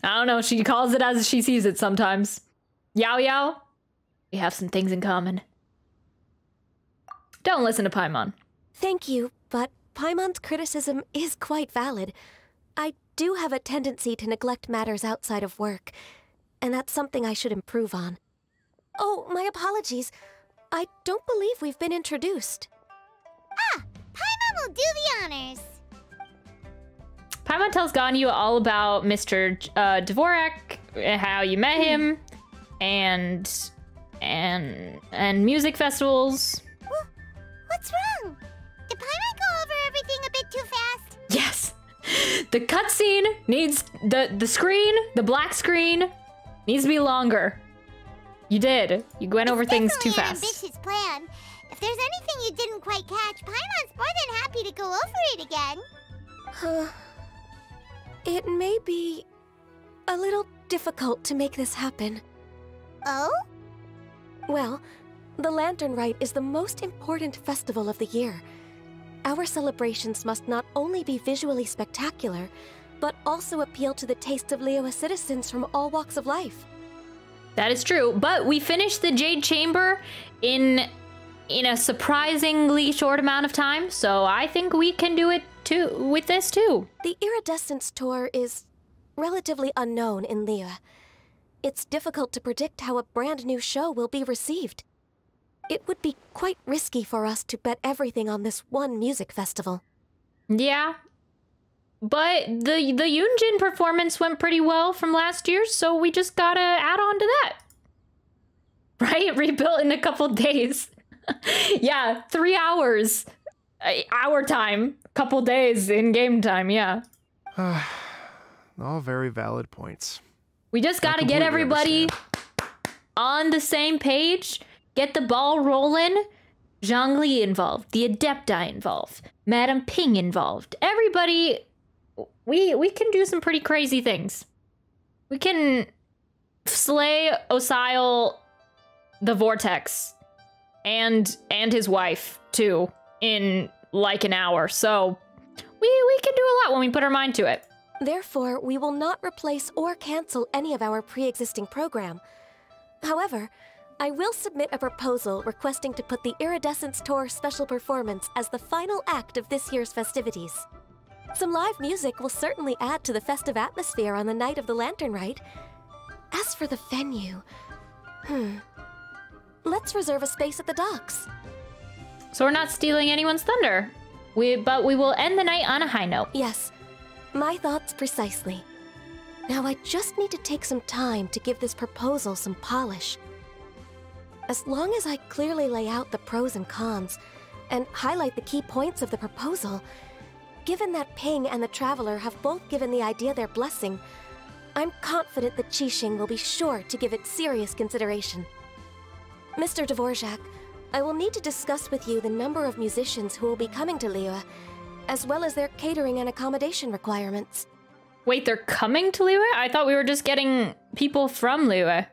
I don't know, she calls it as she sees it sometimes. Yao Yao, we have some things in common. Don't listen to Paimon. Thank you, but Paimon's criticism is quite valid. I do have a tendency to neglect matters outside of work, and that's something I should improve on. Oh, my apologies. I don't believe we've been introduced. Ah, Paimon will do the honors. Paimon tells Ganyu all about Mr. Dvorak, how you met him, and music festivals. What's wrong? Did Paimon go over everything a bit too fast? Yes. The cutscene needs the screen, the black screen, needs to be longer. You did. You went over things too fast. It's definitely an ambitious plan. If there's anything you didn't quite catch, Paimon's more than happy to go over it again. It may be a little difficult to make this happen. Oh? Well, the Lantern Rite is the most important festival of the year. Our celebrations must not only be visually spectacular, but also appeal to the tastes of Liyue citizens from all walks of life. That is true, but we finished the Jade Chamber in in a surprisingly short amount of time, so I think we can do it too with this too. The Iridescence tour is relatively unknown in Liyue. It's difficult to predict how a brand new show will be received. It would be quite risky for us to bet everything on this one music festival. Yeah. But the Yunjin performance went pretty well from last year, so we just gotta add on to that. Right? Rebuilt in a couple days. Yeah, 3 hours. Hour time. Couple days in game time, yeah. All very valid points. We just gotta get everybody on the same page, get the ball rolling. Zhongli involved, the Adepti involved, Madame Ping involved. Everybody, we can do some pretty crazy things. We can slay Osile the Vortex and his wife too in like an hour. So we can do a lot when we put our mind to it. Therefore, we will not replace or cancel any of our pre-existing program. However, I will submit a proposal requesting to put the Iridescence Tour special performance as the final act of this year's festivities. Some live music will certainly add to the festive atmosphere on the night of the Lantern Rite. As for the venue, let's reserve a space at the docks. So we're not stealing anyone's thunder. But we will end the night on a high note. Yes, my thoughts precisely. Now I just need to take some time to give this proposal some polish. As long as I clearly lay out the pros and cons, and highlight the key points of the proposal, given that Ping and the Traveler have both given the idea their blessing, I'm confident that Qixing will be sure to give it serious consideration. Mr. Dvorak, I will need to discuss with you the number of musicians who will be coming to Liyue, as well as their catering and accommodation requirements. Wait, they're coming to Liyue? I thought we were just getting people from Liyue.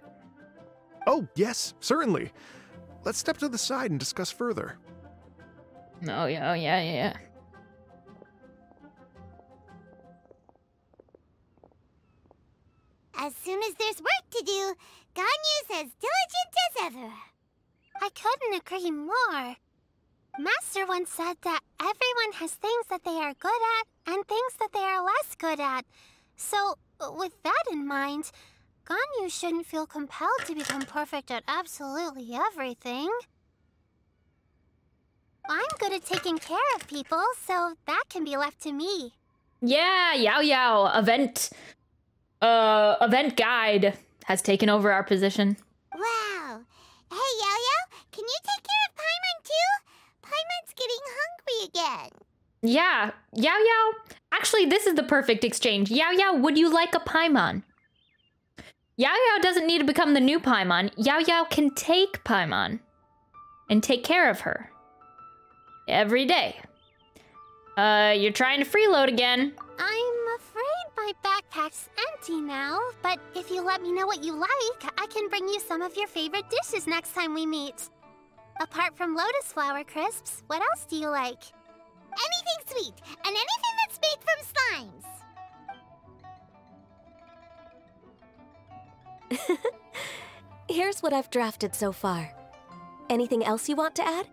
Oh, yes, certainly. Let's step to the side and discuss further. Oh, yeah. As soon as there's work to do, Ganyu's as diligent as ever. I couldn't agree more. Master once said that everyone has things that they are good at and things that they are less good at. So, with that in mind, Ganyu shouldn't feel compelled to become perfect at absolutely everything. I'm good at taking care of people, so that can be left to me. Yeah, Yao. Event guide has taken over our position. Wow. Hey, Yao, can you take care of Paimon too? Paimon's getting hungry again. Yeah, Yao. Actually, this is the perfect exchange. Yao, would you like a Paimon? Yao doesn't need to become the new Paimon. Yao can take Paimon and take care of her every day. You're trying to freeload again. I'm afraid my backpack's empty now, but if you let me know what you like, I can bring you some of your favorite dishes next time we meet. Apart from lotus flower crisps, what else do you like? Anything sweet, and anything that's made from slimes. Here's what I've drafted so far. Anything else you want to add?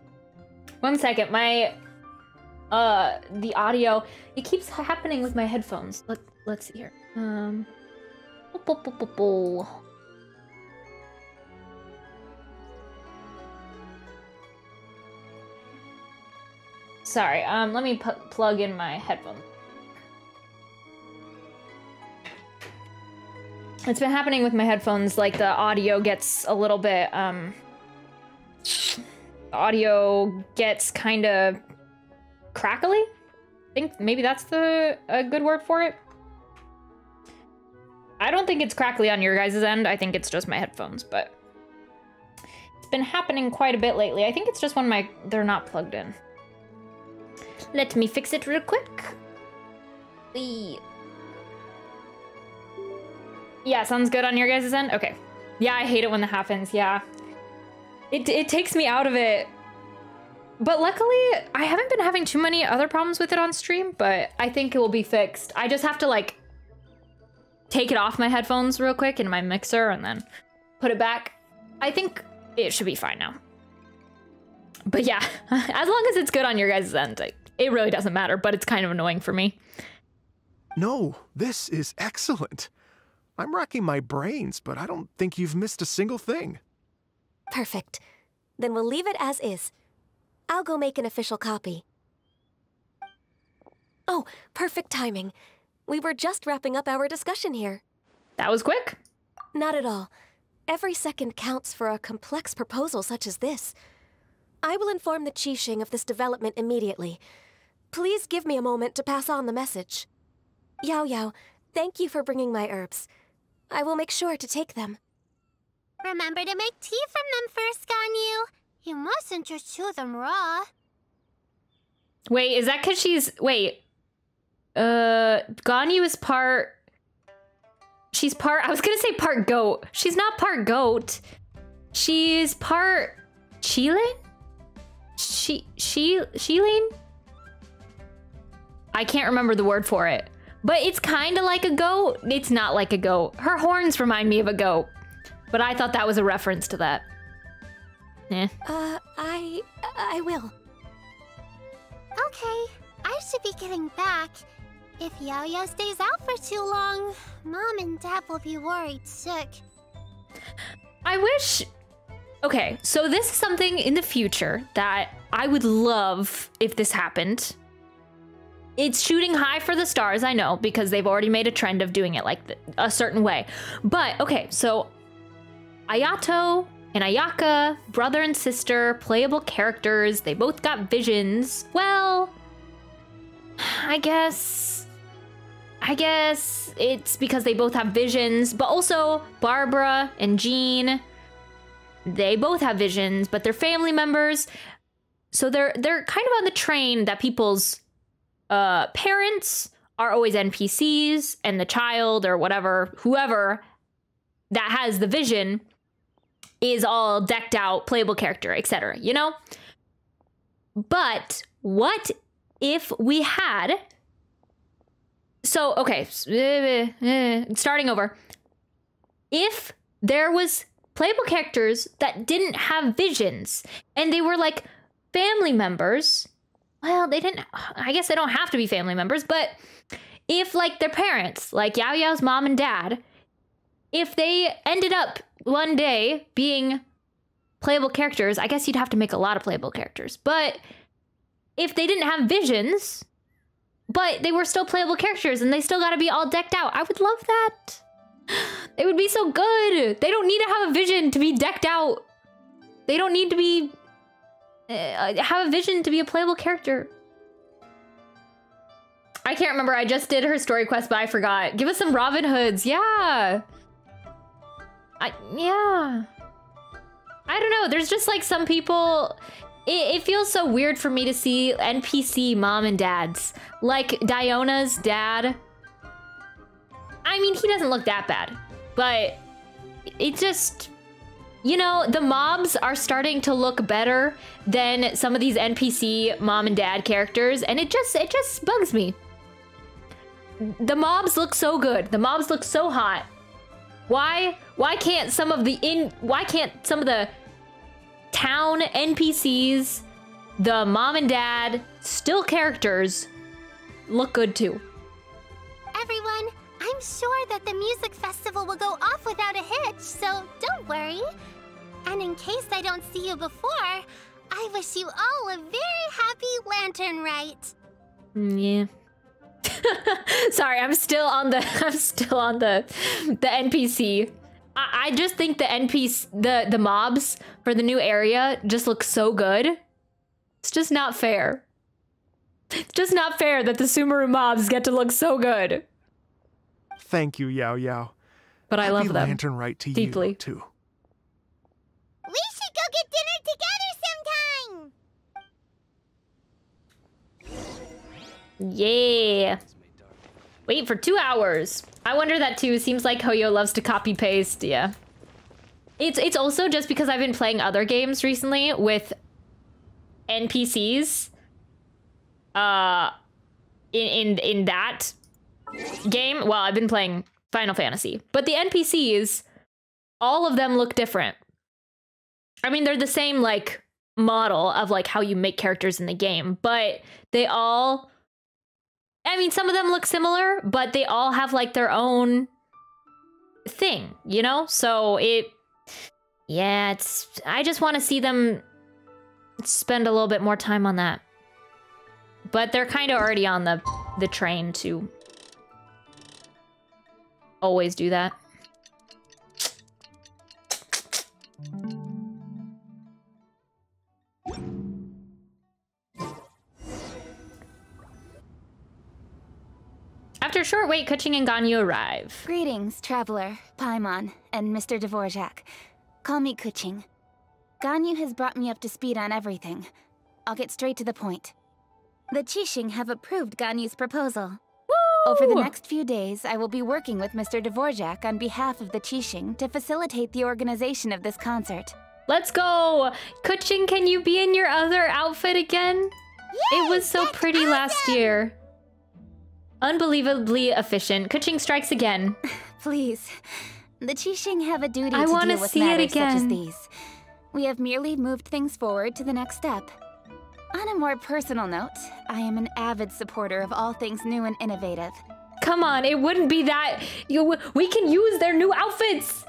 1 second, my the audio, it keeps happening with my headphones. Let's see here. Sorry, let me plug in my headphones. It's been happening with my headphones, like the audio gets a little bit, audio gets kind of crackly? I think maybe that's a good word for it. I don't think it's crackly on your guys' end. I think it's just my headphones, but it's been happening quite a bit lately. I think it's just when they're not plugged in. Let me fix it real quick. Yeah, sounds good on your guys' end? Okay. Yeah, I hate it when that happens, yeah. It takes me out of it. But luckily, I haven't been having too many other problems with it on stream, but I think it will be fixed. I just have to, like, take it off my headphones real quick in my mixer and then put it back. I think it should be fine now. But yeah, as long as it's good on your guys' end, it really doesn't matter, but it's kind of annoying for me. No, this is excellent. I'm racking my brains, but I don't think you've missed a single thing. Perfect. Then we'll leave it as is. I'll go make an official copy. Oh, perfect timing. We were just wrapping up our discussion here. That was quick. Not at all. Every second counts for a complex proposal such as this. I will inform the Qixing of this development immediately. Please give me a moment to pass on the message. Yao Yao, thank you for bringing my herbs. I will make sure to take them. Remember to make tea from them first, Ganyu. You mustn't just chew them raw. Wait, is that because she's... Wait. Ganyu is part... She's part... I was gonna say part goat. She's not part goat. She's part... Qilin? Qilin? I can't remember the word for it. But it's kind of like a goat. It's not like a goat. Her horns remind me of a goat. But I thought that was a reference to that. Eh. I will. Okay, I should be getting back. If Yao Yao stays out for too long, Mom and Dad will be worried sick. I wish... Okay, so this is something in the future that I would love if this happened. It's shooting high for the stars, I know, because they've already made a trend of doing it like a certain way. But, okay, so Ayato and Ayaka, brother and sister, playable characters, they both got visions. Well, I guess it's because they both have visions, but also Barbara and Jean, they both have visions, but they're family members. So they're kind of on the train that people's parents are always NPCs, and the child or whatever, whoever that has the vision is all decked out, playable character, etc., you know? But what if we had... So, okay, starting over. If there was playable characters that didn't have visions, and they were like family members, well, they didn't, I guess they don't have to be family members, but if like their parents, like Yao Yao's mom and dad, if they ended up one day being playable characters, I guess you'd have to make a lot of playable characters, but if they didn't have visions, but they were still playable characters and they still got to be all decked out, I would love that. They would be so good. They don't need to have a vision to be decked out. They don't need to be have a vision to be a playable character. I can't remember. I just did her story quest, but I forgot. Give us some Robin Hoods. Yeah. Yeah. I don't know. There's just like some people... It feels so weird for me to see NPC mom and dads. Like Diona's dad. I mean, he doesn't look that bad. But it just... You know, the mobs are starting to look better than some of these NPC mom and dad characters. And it just bugs me. The mobs look so good. The mobs look so hot. Why can't some of the town NPCs, the mom and dad, still characters, look good too? Everyone, I'm sure that the music festival will go off without a hitch, so don't worry. And in case I don't see you before, I wish you all a very happy lantern rite. Yeah. Sorry, I'm still on the NPC. I just think the mobs for the new area just look so good. It's just not fair. It's just not fair that the Sumeru mobs get to look so good. Thank you, Yao Yao. But I love them lantern rite to deeply. You, too. We should go get dinner together sometime! Yeah. Wait for 2 hours. I wonder that too. Seems like Hoyo loves to copy paste. Yeah. It's also just because I've been playing other games recently with NPCs. In that game, well, I've been playing Final Fantasy, but the NPCs, all of them look different. I mean, they're the same like model of like how you make characters in the game, but they all, I mean, some of them look similar, but they all have like their own thing, you know? So I just want to see them spend a little bit more time on that. But they're kind of already on the train to always do that. After a short wait, Kuching and Ganyu arrive. Greetings, traveler, Paimon, and Mr. Dvorak. Call me Kuching. Ganyu has brought me up to speed on everything. I'll get straight to the point. The Qixing have approved Ganyu's proposal. Woo! Over the next few days, I will be working with Mr. Dvorak on behalf of the Qixing to facilitate the organization of this concert. Let's go! Kuching, can you be in your other outfit again? Yay, it was so pretty awesome. Last year. Unbelievably efficient. Kuching strikes again. Please. The Qixing have a duty I to want deal to with see it matters such as again. these. We have merely moved things forward to the next step. On a more personal note, I am an avid supporter of all things new and innovative. Come on, it wouldn't be that. We can use their new outfits.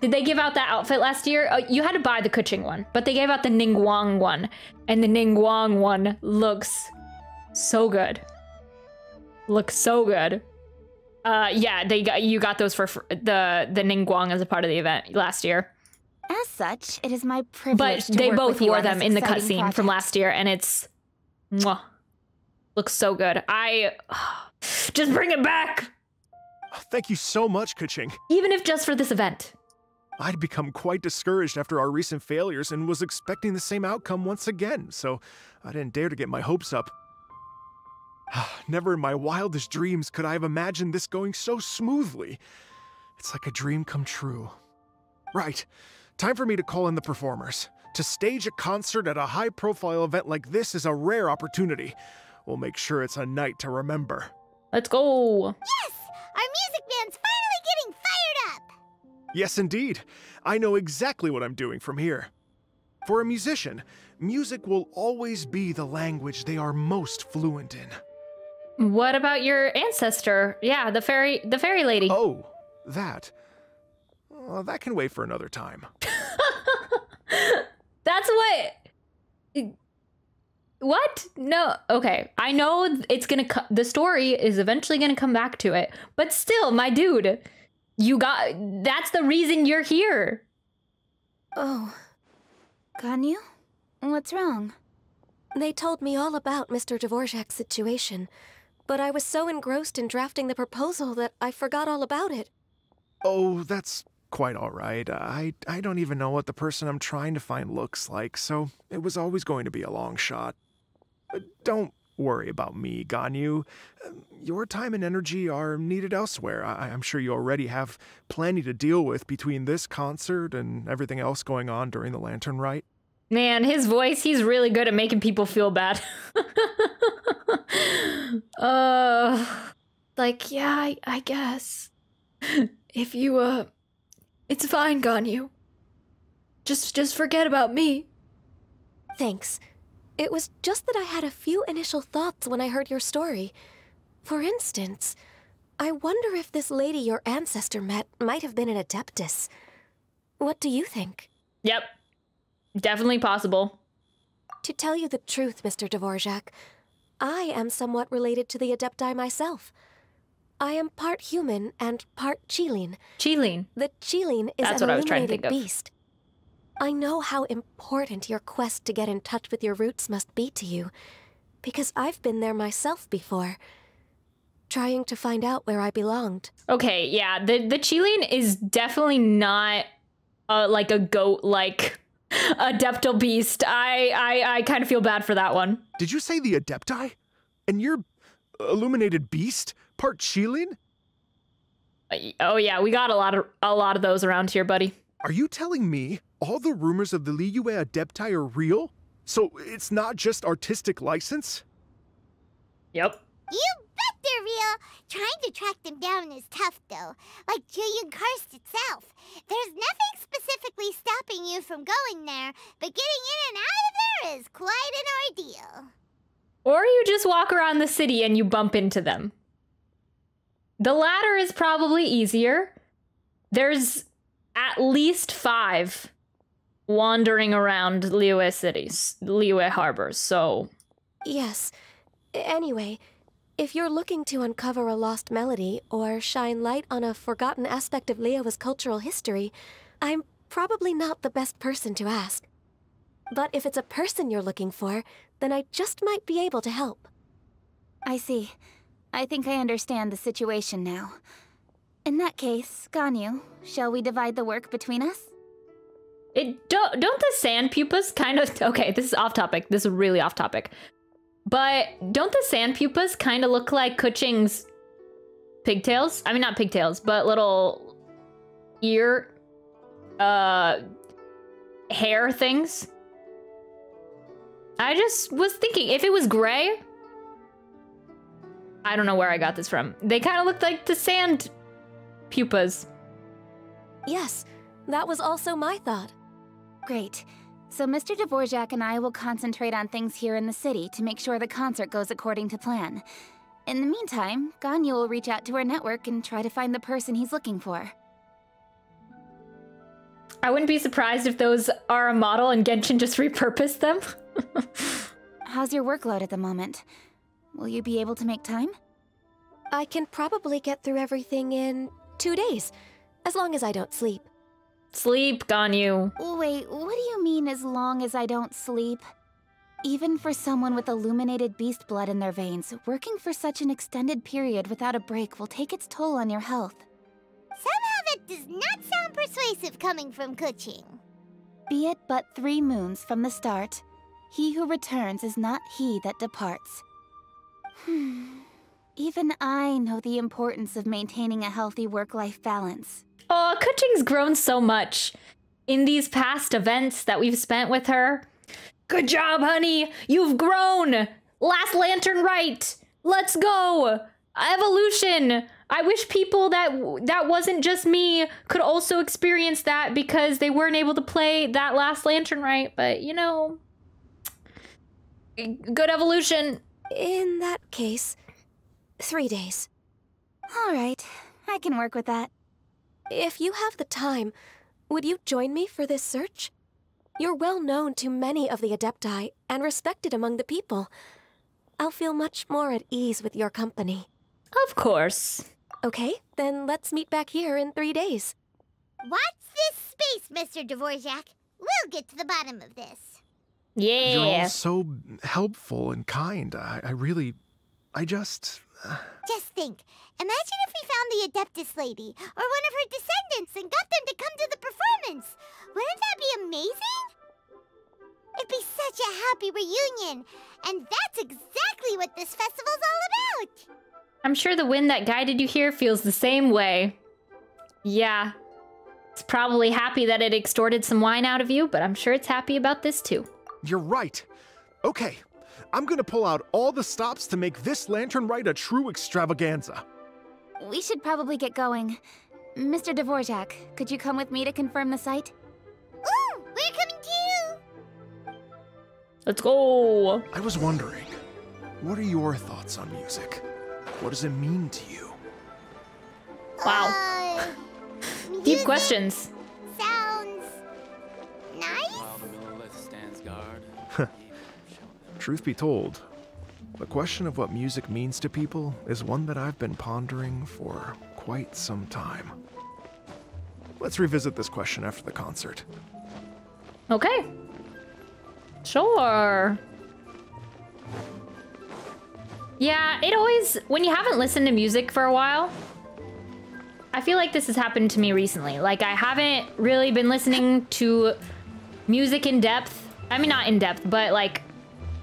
Did they give out that outfit last year? Oh, you had to buy the Kuching one, but they gave out the Ningguang one, and the Ningguang one looks so good. Looks so good. Yeah, you got those for the Ningguang as a part of the event last year. As such, it is my privilege But they both wore them in the exciting cutscene project. from last year, and it's mwah, looks so good. Just bring it back, Thank you so much, Kuching. even if just for this event. I'd become quite discouraged after our recent failures and was expecting the same outcome once again, so I didn't dare to get my hopes up. Never in my wildest dreams could I have imagined this going so smoothly. It's like a dream come true. Right. Time for me to call in the performers. To stage a concert at a high-profile event like this is a rare opportunity. We'll make sure it's a night to remember. Let's go. Yes! Our music band's finally getting fired up! Yes, indeed. I know exactly what I'm doing from here. For a musician, music will always be the language they are most fluent in. What about your ancestor? Yeah, the fairy lady. Oh, that. Well, that can wait for another time. That's what? No. Okay. I know it's gonna. The story is eventually gonna come back to it, but still, my dude, that's the reason you're here. Oh. Ganyu? What's wrong? They told me all about Mr. Dvorak's situation, but I was so engrossed in drafting the proposal that I forgot all about it. Oh, that's quite all right. I don't even know what the person I'm trying to find looks like, so it was always going to be a long shot. Don't worry about me, Ganyu. Your time and energy are needed elsewhere. I'm sure you already have plenty to deal with between this concert and everything else going on during the Lantern Rite. Man, his voice, he's really good at making people feel bad. Like, yeah, I guess. If you, it's fine, Ganyu. Just forget about me. Thanks. It was just that I had a few initial thoughts when I heard your story. For instance, I wonder if this lady your ancestor met might have been an Adeptus. What do you think? Yep. Definitely possible. To tell you the truth, Mr. Dvorak, I am somewhat related to the Adepti myself. I am part human and part Qilin. Qilin. The Qilin is That's an what I was trying to illuminated think of. beast. I know how important your quest to get in touch with your roots must be to you, because I've been there myself before, trying to find out where I belonged. Okay, yeah, the Qilin is definitely not like a goat-like adeptal beast. I kind of feel bad for that one. Did you say the Adepti? And you're illuminated beast? Part Qilin? Oh yeah, we got a lot of those around here, buddy. Are you telling me all the rumors of the Liyue Adepti are real? So it's not just artistic license? Yep. You bet they're real. Trying to track them down is tough, though. Like Julian Karst itself. There's nothing specifically stopping you from going there, but getting in and out of there is quite an ordeal. Or you just walk around the city and you bump into them. The latter is probably easier. There's at least 5 wandering around Liyue harbors, so... Yes. Anyway, if you're looking to uncover a lost melody or shine light on a forgotten aspect of Liyue's cultural history, I'm probably not the best person to ask. But if it's a person you're looking for, then I just might be able to help. I see. I think I understand the situation now. In that case, Ganyu, shall we divide the work between us? Don't the sand pupas kind of... Okay, this is off topic. This is really off topic. But don't the sand pupas kind of look like Kuching's pigtails? I mean, not pigtails, but little ear... hair things? I just was thinking, if it was gray... I don't know where I got this from. They kind of looked like the sand pupas. Yes, that was also my thought. Great. So Mr. Dvorak and I will concentrate on things here in the city to make sure the concert goes according to plan. In the meantime, Ganyu will reach out to our network and try to find the person he's looking for. I wouldn't be surprised if those are a model and Genshin just repurposed them. How's your workload at the moment? Will you be able to make time? I can probably get through everything in 2 days, as long as I don't sleep. Sleep, Ganyu. Wait, what do you mean as long as I don't sleep? Even for someone with illuminated beast blood in their veins, working for such an extended period without a break will take its toll on your health. Somehow that does not sound persuasive coming from Kuching. Be it but 3 moons from the start, he who returns is not he that departs. Even I know the importance of maintaining a healthy work-life balance. Oh, Kuching's grown so much in these past events that we've spent with her. Good job, honey! You've grown! Last Lantern Rite! Let's go! Evolution! I wish people that wasn't just me could also experience that because they weren't able to play that Last Lantern Rite, but you know... Good evolution! In that case, 3 days. All right, I can work with that. If you have the time, would you join me for this search? You're well known to many of the Adepti and respected among the people. I'll feel much more at ease with your company. Of course. Okay, then let's meet back here in 3 days. Watch this space, Mr. Dvorak. We'll get to the bottom of this. Yeah. You're all so helpful and kind. I just... Just think. Imagine if we found the Adeptus lady, or one of her descendants, and got them to come to the performance. Wouldn't that be amazing? It'd be such a happy reunion. And that's exactly what this festival's all about. I'm sure the wind that guided you here feels the same way. Yeah. It's probably happy that it extorted some wine out of you, but I'm sure it's happy about this too. You're right. Okay, I'm gonna pull out all the stops to make this Lantern Rite a true extravaganza. We should probably get going. Mr. Dvorak, could you come with me to confirm the site? Ooh, we're coming too! Let's go! I was wondering, what are your thoughts on music? What does it mean to you? Wow. Deep questions. Sounds nice? Truth be told, the question of what music means to people is one that I've been pondering for quite some time. Let's revisit this question after the concert. Okay. Sure. Yeah, it always, when you haven't listened to music for a while, I feel like this has happened to me recently. Like, I haven't really been listening to music in depth. I mean, not in depth, but like,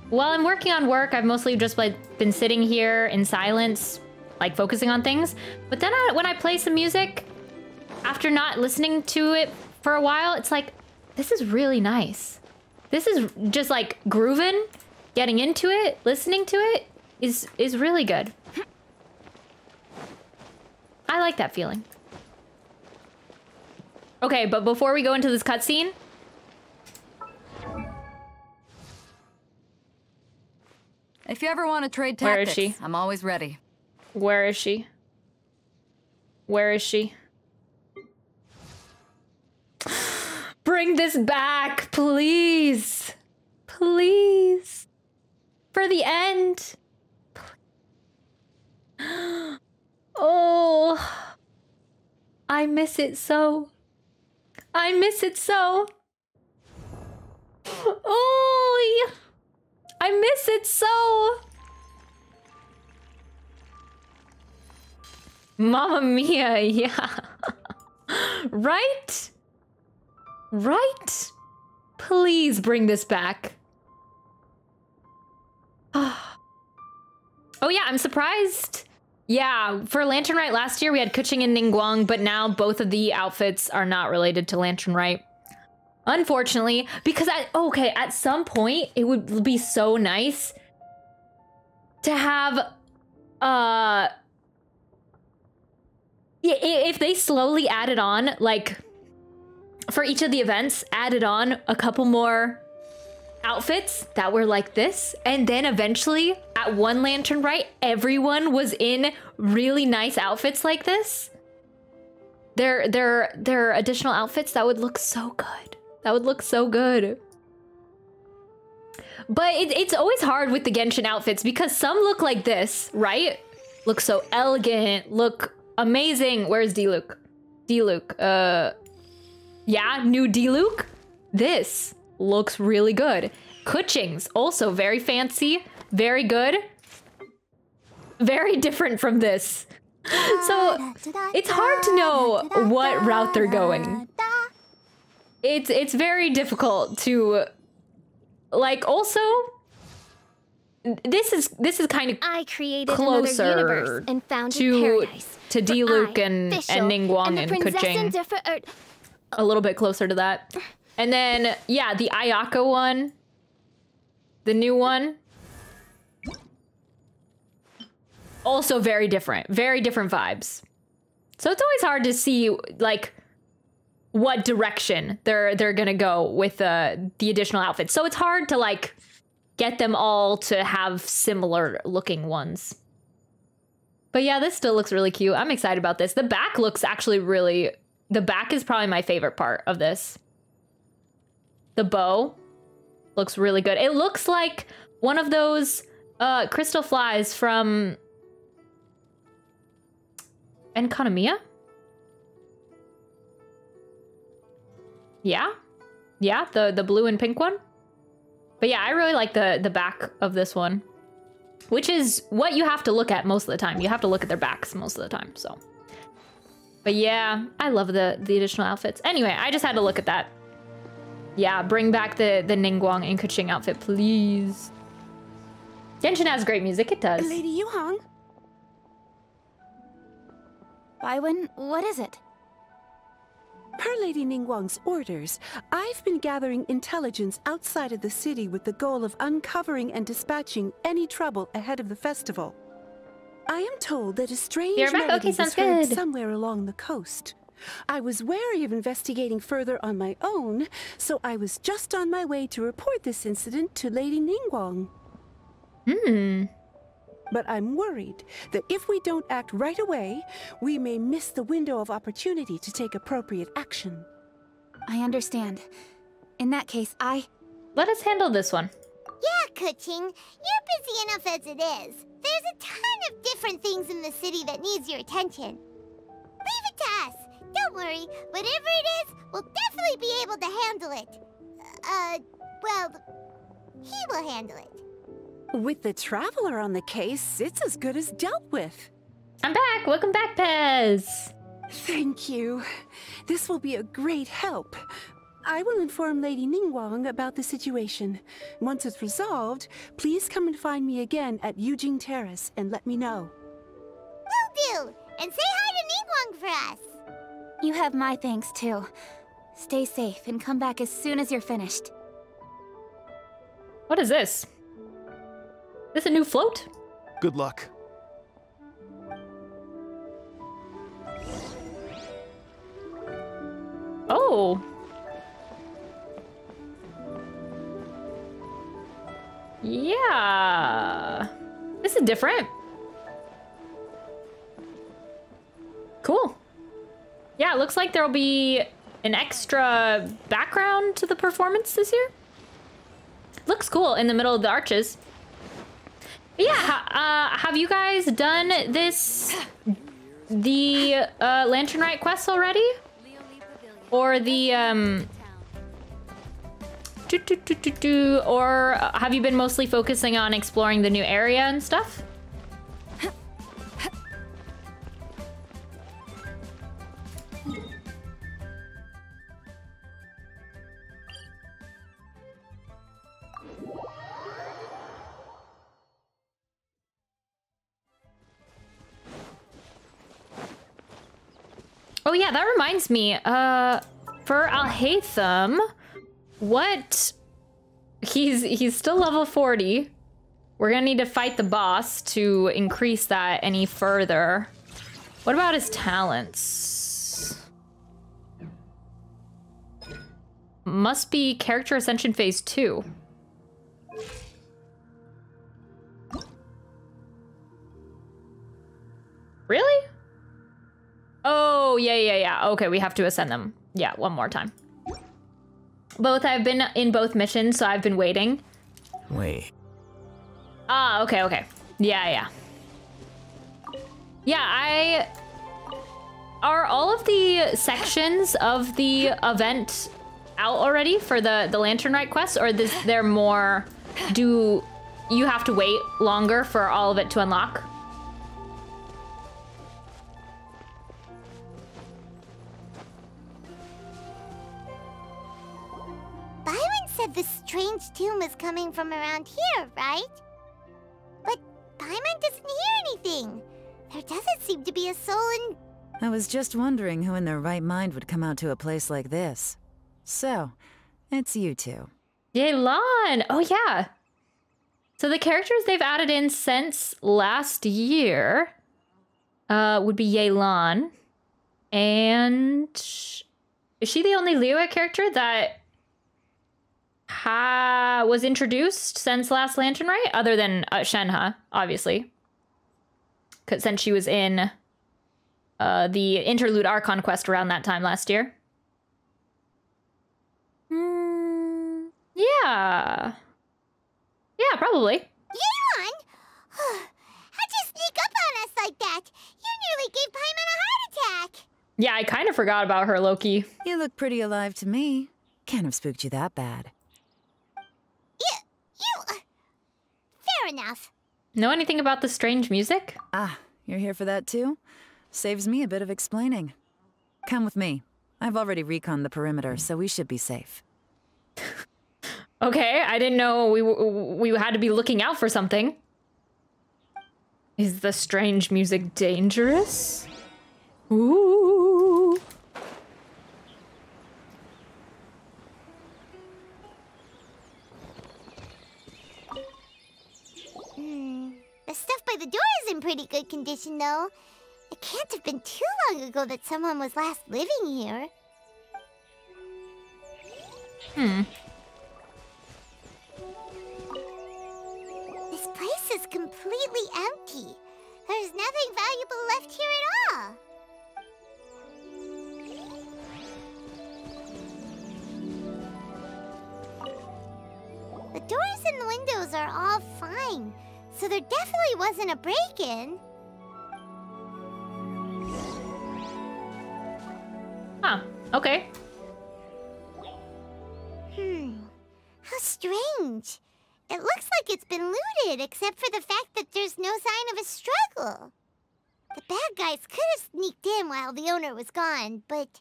while I'm working on work, I've mostly just like been sitting here in silence, like focusing on things. But then when I play some music, after not listening to it for a while, it's like, this is really nice. This is just like grooving, getting into it, listening to it is really good. I like that feeling. Okay, but before we go into this cutscene, if you ever want to trade where tactics, is she? I'm always ready. Where is she? Where is she? Bring this back, please. Please. For the end. Oh. I miss it so. I miss it so. Oh. I miss it so. Mamma mia, yeah. Right? Right? Please bring this back. Oh yeah, I'm surprised. Yeah, for Lantern Rite last year we had Kuching and Ningguang, but now both of the outfits are not related to Lantern Rite. Unfortunately, because at some point it would be so nice to have if they slowly added on, like, for each of the events, added on a couple more outfits that were like this, and then eventually, at one Lantern Rite, everyone was in really nice outfits like this. Their additional outfits, that would look so good. That would look so good. But it's always hard with the Genshin outfits, because some look like this, right? Look so elegant, look amazing. Where's D-Luke? D-Luke, yeah, new D-Luke. This looks really good. Kuching's also very fancy, very good. Very different from this. So it's hard to know what route they're going. It's very difficult to, like, also this is kind of closer universe and founded to D-Luke and Ningguang and Kuching. A little bit closer to that. And then, yeah, the Ayaka one. The new one. Also very different vibes. So it's always hard to see, like, what direction they're gonna go with the additional outfits. So it's hard to, like, get them all to have similar looking ones. But yeah, this still looks really cute. I'm excited about this. The back looks actually really... The back is probably my favorite part of this. The bow looks really good. It looks like one of those crystal flies from Enigmatic? Yeah? Yeah, the blue and pink one? But yeah, I really like the back of this one. Which is what you have to look at most of the time. You have to look at their backs most of the time, so... But yeah, I love the additional outfits. Anyway, I just had to look at that. Yeah, bring back the Ningguang and Kuching outfit, please. Genshin has great music, it does. Lady Yuhong? Baiwen, what is it? Per Lady Ningguang's orders, I've been gathering intelligence outside of the city with the goal of uncovering and dispatching any trouble ahead of the festival. I am told that a strange melody is heard somewhere along the coast. I was wary of investigating further on my own, so I was just on my way to report this incident to Lady Ningguang. But I'm worried that if we don't act right away, we may miss the window of opportunity to take appropriate action. I understand. In that case, Let us handle this one. Yeah, Kuching, you're busy enough as it is. There's a ton of different things in the city that needs your attention. Leave it to us. Don't worry. Whatever it is, we'll definitely be able to handle it. Well, he will handle it. With the Traveler on the case, it's as good as dealt with. I'm back. Welcome back, Pez. Thank you. This will be a great help. I will inform Lady Ningguang about the situation. Once it's resolved, please come and find me again at Yujing Terrace and let me know. Will do! And say hi to Ningguang for us! You have my thanks, too. Stay safe and come back as soon as you're finished. What is this? This a new float? Good luck. Oh. Yeah. This is different. Cool. Yeah, it looks like there'll be an extra background to the performance this year. Looks cool in the middle of the arches. But yeah, have you guys done the Lantern Rite quests already? Or the, or have you been mostly focusing on exploring the new area and stuff? Oh yeah, that reminds me, for Alhaitham, what? He's still level 40. We're gonna need to fight the boss to increase that any further. What about his talents? Must be character ascension phase 2. Really? Oh, yeah. Okay, we have to ascend them. Yeah, one more time. Both, I've been in both missions, so I've been waiting. Wait. Ah, okay. Yeah. Yeah, are all of the sections of the event out already for the Lantern Rite quest, or is there more? Do you have to wait longer for all of it to unlock? Byron said the strange tune was coming from around here, right? But Paimon doesn't hear anything. There doesn't seem to be a soul in... I was just wondering who in their right mind would come out to a place like this. So, it's you two. Yelan! Oh yeah. So the characters they've added in since last year would be Yelan. And is she the only Liyue character that was introduced since last Lantern Rite? Other than Shenhe, obviously. Since she was in the Interlude Archon quest around that time last year. Yeah. Yeah, probably. Yelan! How'd you sneak up on us like that? You nearly gave Paimon a heart attack! Yeah, I kind of forgot about her, Loki. You look pretty alive to me. Can't have spooked you that bad. Fair enough. Know anything about the strange music? Ah, you're here for that too? Saves me a bit of explaining. Come with me. I've already reconned the perimeter, so we should be safe. Okay, I didn't know we had to be looking out for something. Is the strange music dangerous? Ooh. The stuff by the door is in pretty good condition, though. It can't have been too long ago that someone was last living here. This place is completely empty. There's nothing valuable left here at all. The doors and windows are all fine, so there definitely wasn't a break-in. Huh, okay. How strange. It looks like it's been looted, except for the fact that there's no sign of a struggle. The bad guys could have sneaked in while the owner was gone, but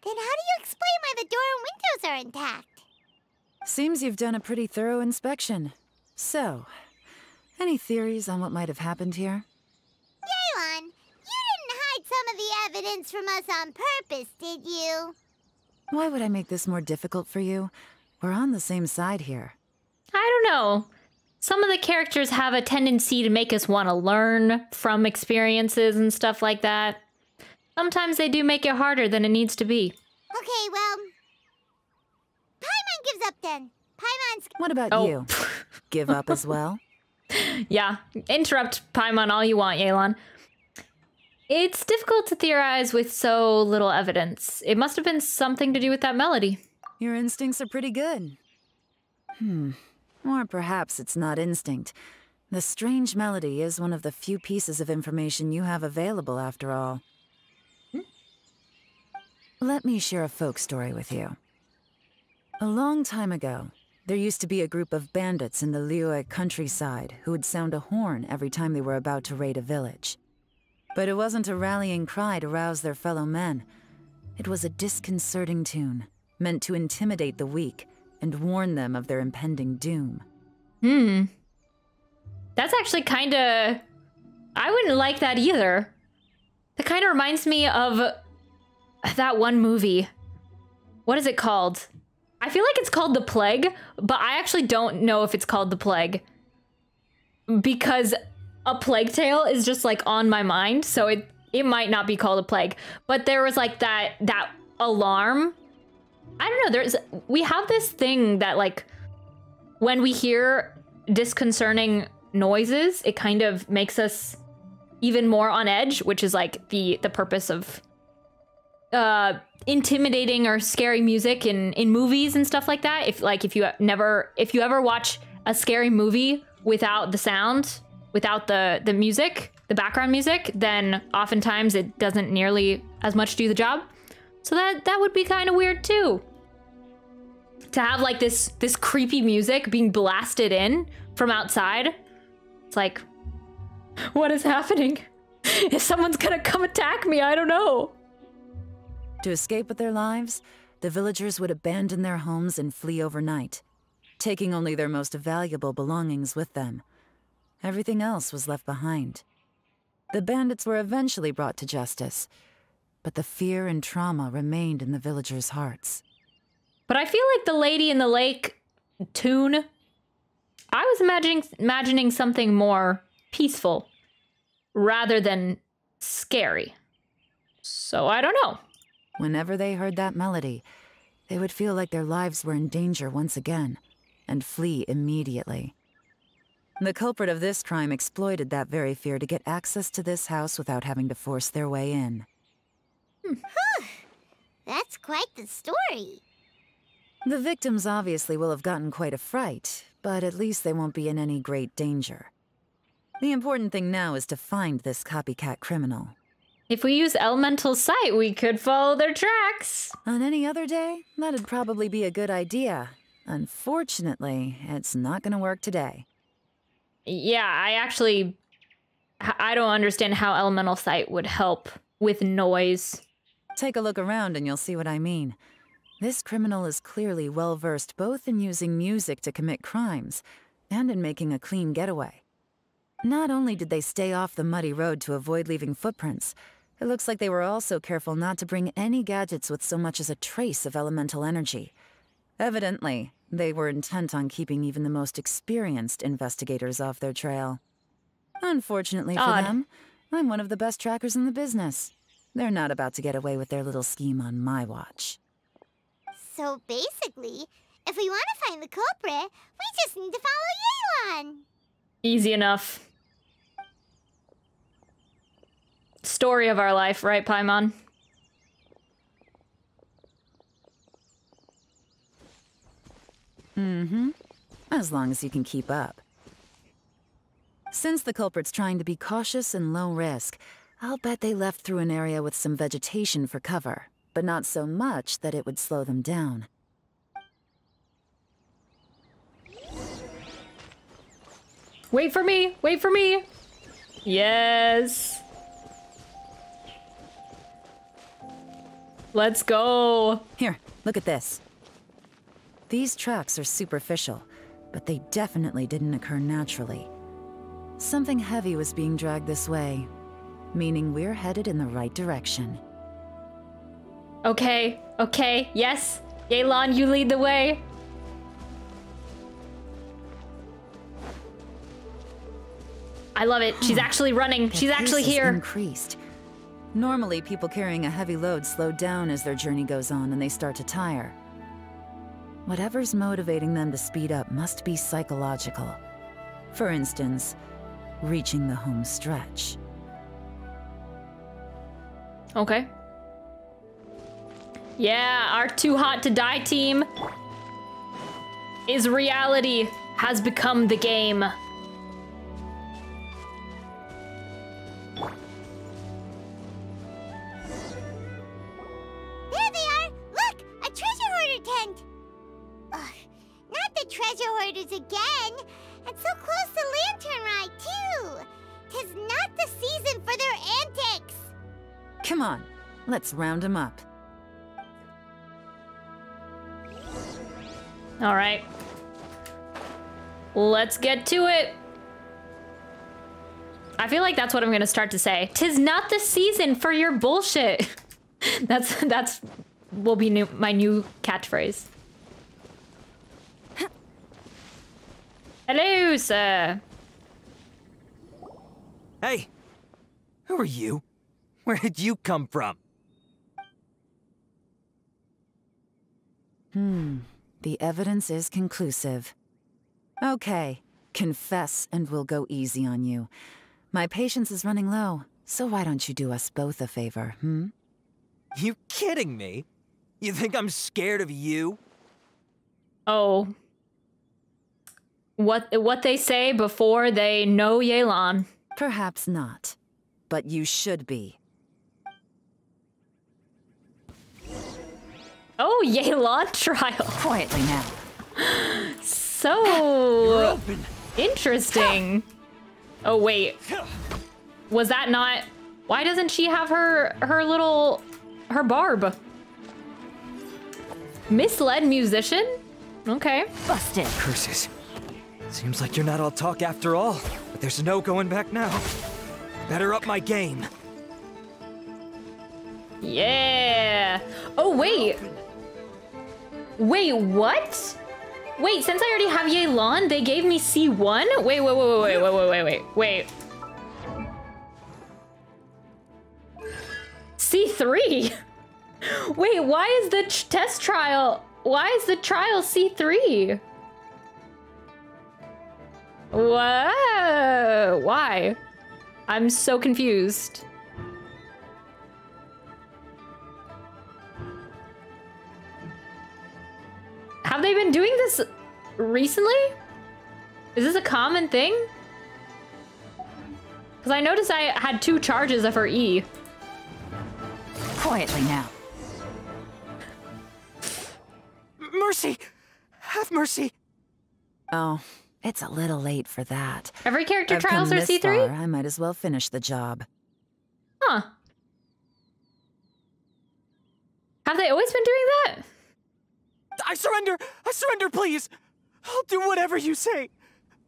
then how do you explain why the door and windows are intact? Seems you've done a pretty thorough inspection. So, any theories on what might have happened here? Yelan, you didn't hide some of the evidence from us on purpose, did you? Why would I make this more difficult for you? We're on the same side here. I don't know. Some of the characters have a tendency to make us want to learn from experiences and stuff like that. Sometimes they do make it harder than it needs to be. Okay, well... Paimon gives up then. Paimon's... What about you? Give up as well? Yeah, interrupt Paimon all you want, Yelan. It's difficult to theorize with so little evidence. It must have been something to do with that melody. Your instincts are pretty good. Or perhaps it's not instinct. The strange melody is one of the few pieces of information you have available, after all. Let me share a folk story with you. A long time ago, there used to be a group of bandits in the Liyue countryside who would sound a horn every time they were about to raid a village. But it wasn't a rallying cry to rouse their fellow men. It was a disconcerting tune, meant to intimidate the weak and warn them of their impending doom. That's actually kinda... I wouldn't like that either. That kinda reminds me of that one movie. What is it called? I feel like it's called The Plague, but I actually don't know if it's called The Plague. Because A Plague Tale is just like on my mind, so it might not be called a plague. But there was like that alarm. I don't know, we have this thing that like when we hear disconcerting noises, it kind of makes us even more on edge, which is like the purpose of intimidating or scary music in movies and stuff like that. If you ever watch a scary movie without the sound, without the music, the background music, then oftentimes it doesn't nearly as much do the job. So that would be kind of weird too. To have like this creepy music being blasted in from outside. It's like, what is happening? If someone's gonna come attack me, I don't know. To escape with their lives, the villagers would abandon their homes and flee overnight, taking only their most valuable belongings with them. Everything else was left behind. The bandits were eventually brought to justice, but the fear and trauma remained in the villagers' hearts. But I feel like the Lady in the Lake tune, I was imagining something more peaceful rather than scary. So I don't know. Whenever they heard that melody, they would feel like their lives were in danger once again and flee immediately. The culprit of this crime exploited that very fear to get access to this house without having to force their way in. That's quite the story. The victims obviously will have gotten quite a fright, but at least they won't be in any great danger. The important thing now is to find this copycat criminal. If we use Elemental Sight, we could follow their tracks. On any other day, that'd probably be a good idea. Unfortunately, it's not gonna work today. Yeah, I don't understand how Elemental Sight would help with noise. Take a look around and you'll see what I mean. This criminal is clearly well-versed both in using music to commit crimes and in making a clean getaway. Not only did they stay off the muddy road to avoid leaving footprints, it looks like they were also careful not to bring any gadgets with so much as a trace of elemental energy. Evidently, they were intent on keeping even the most experienced investigators off their trail. Unfortunately for them, I'm one of the best trackers in the business. They're not about to get away with their little scheme on my watch. So basically, if we want to find the culprit, we just need to follow Yelan. Easy enough. Story of our life, right, Paimon? Mm-hmm. As long as you can keep up. Since the culprit's trying to be cautious and low risk, I'll bet they left through an area with some vegetation for cover, but not so much that it would slow them down. Wait for me! Wait for me! Yes! Let's go! Here, look at this. These tracks are superficial, but they definitely didn't occur naturally. Something heavy was being dragged this way, meaning we're headed in the right direction. Okay, okay, yes. Yelan, you lead the way. I love it. She's actually running. She's actually here. Increased. Normally, people carrying a heavy load slow down as their journey goes on and they start to tire. Whatever's motivating them to speed up must be psychological. For instance, reaching the home stretch. Okay. Yeah, our Too Hot to Die team is reality, has become the game. There they are! Look! A treasure hoarder tent! Ugh, not the treasure hoarders again! And so close to Lantern Rite, too! 'Tis not the season for their antics! Come on, let's round them up. All right. Let's get to it. I feel like that's what I'm gonna start to say. 'Tis not the season for your bullshit. That's will be my new catchphrase. Hello, sir. Hey, who are you? Where did you come from? The evidence is conclusive. Okay, confess and we'll go easy on you. My patience is running low, so why don't you do us both a favor, You kidding me? You think I'm scared of you? Oh. What they say before they know Yelan. Perhaps not, but you should be. Oh, Yelan trial. Quietly now. So interesting. Oh wait, was that not? Why doesn't she have her barb? Misled musician? Okay. Busted. Curses. Seems like you're not all talk after all, but there's no going back now. Better up my game. Yeah. Oh wait. Wait, what? Wait, since I already have Yelan, they gave me C1? Wait. C3? Wait, why is the test trial? Why is the trial C3? Whoa, why? I'm so confused. Have they been doing this recently? Is this a common thing? Because I noticed I had 2 charges of her E. Quietly now. Mercy! Have mercy! Oh, it's a little late for that. Every character I've trials come are this C3? far, I might as well finish the job. Huh. Have they always been doing that? I surrender! I surrender, please! I'll do whatever you say.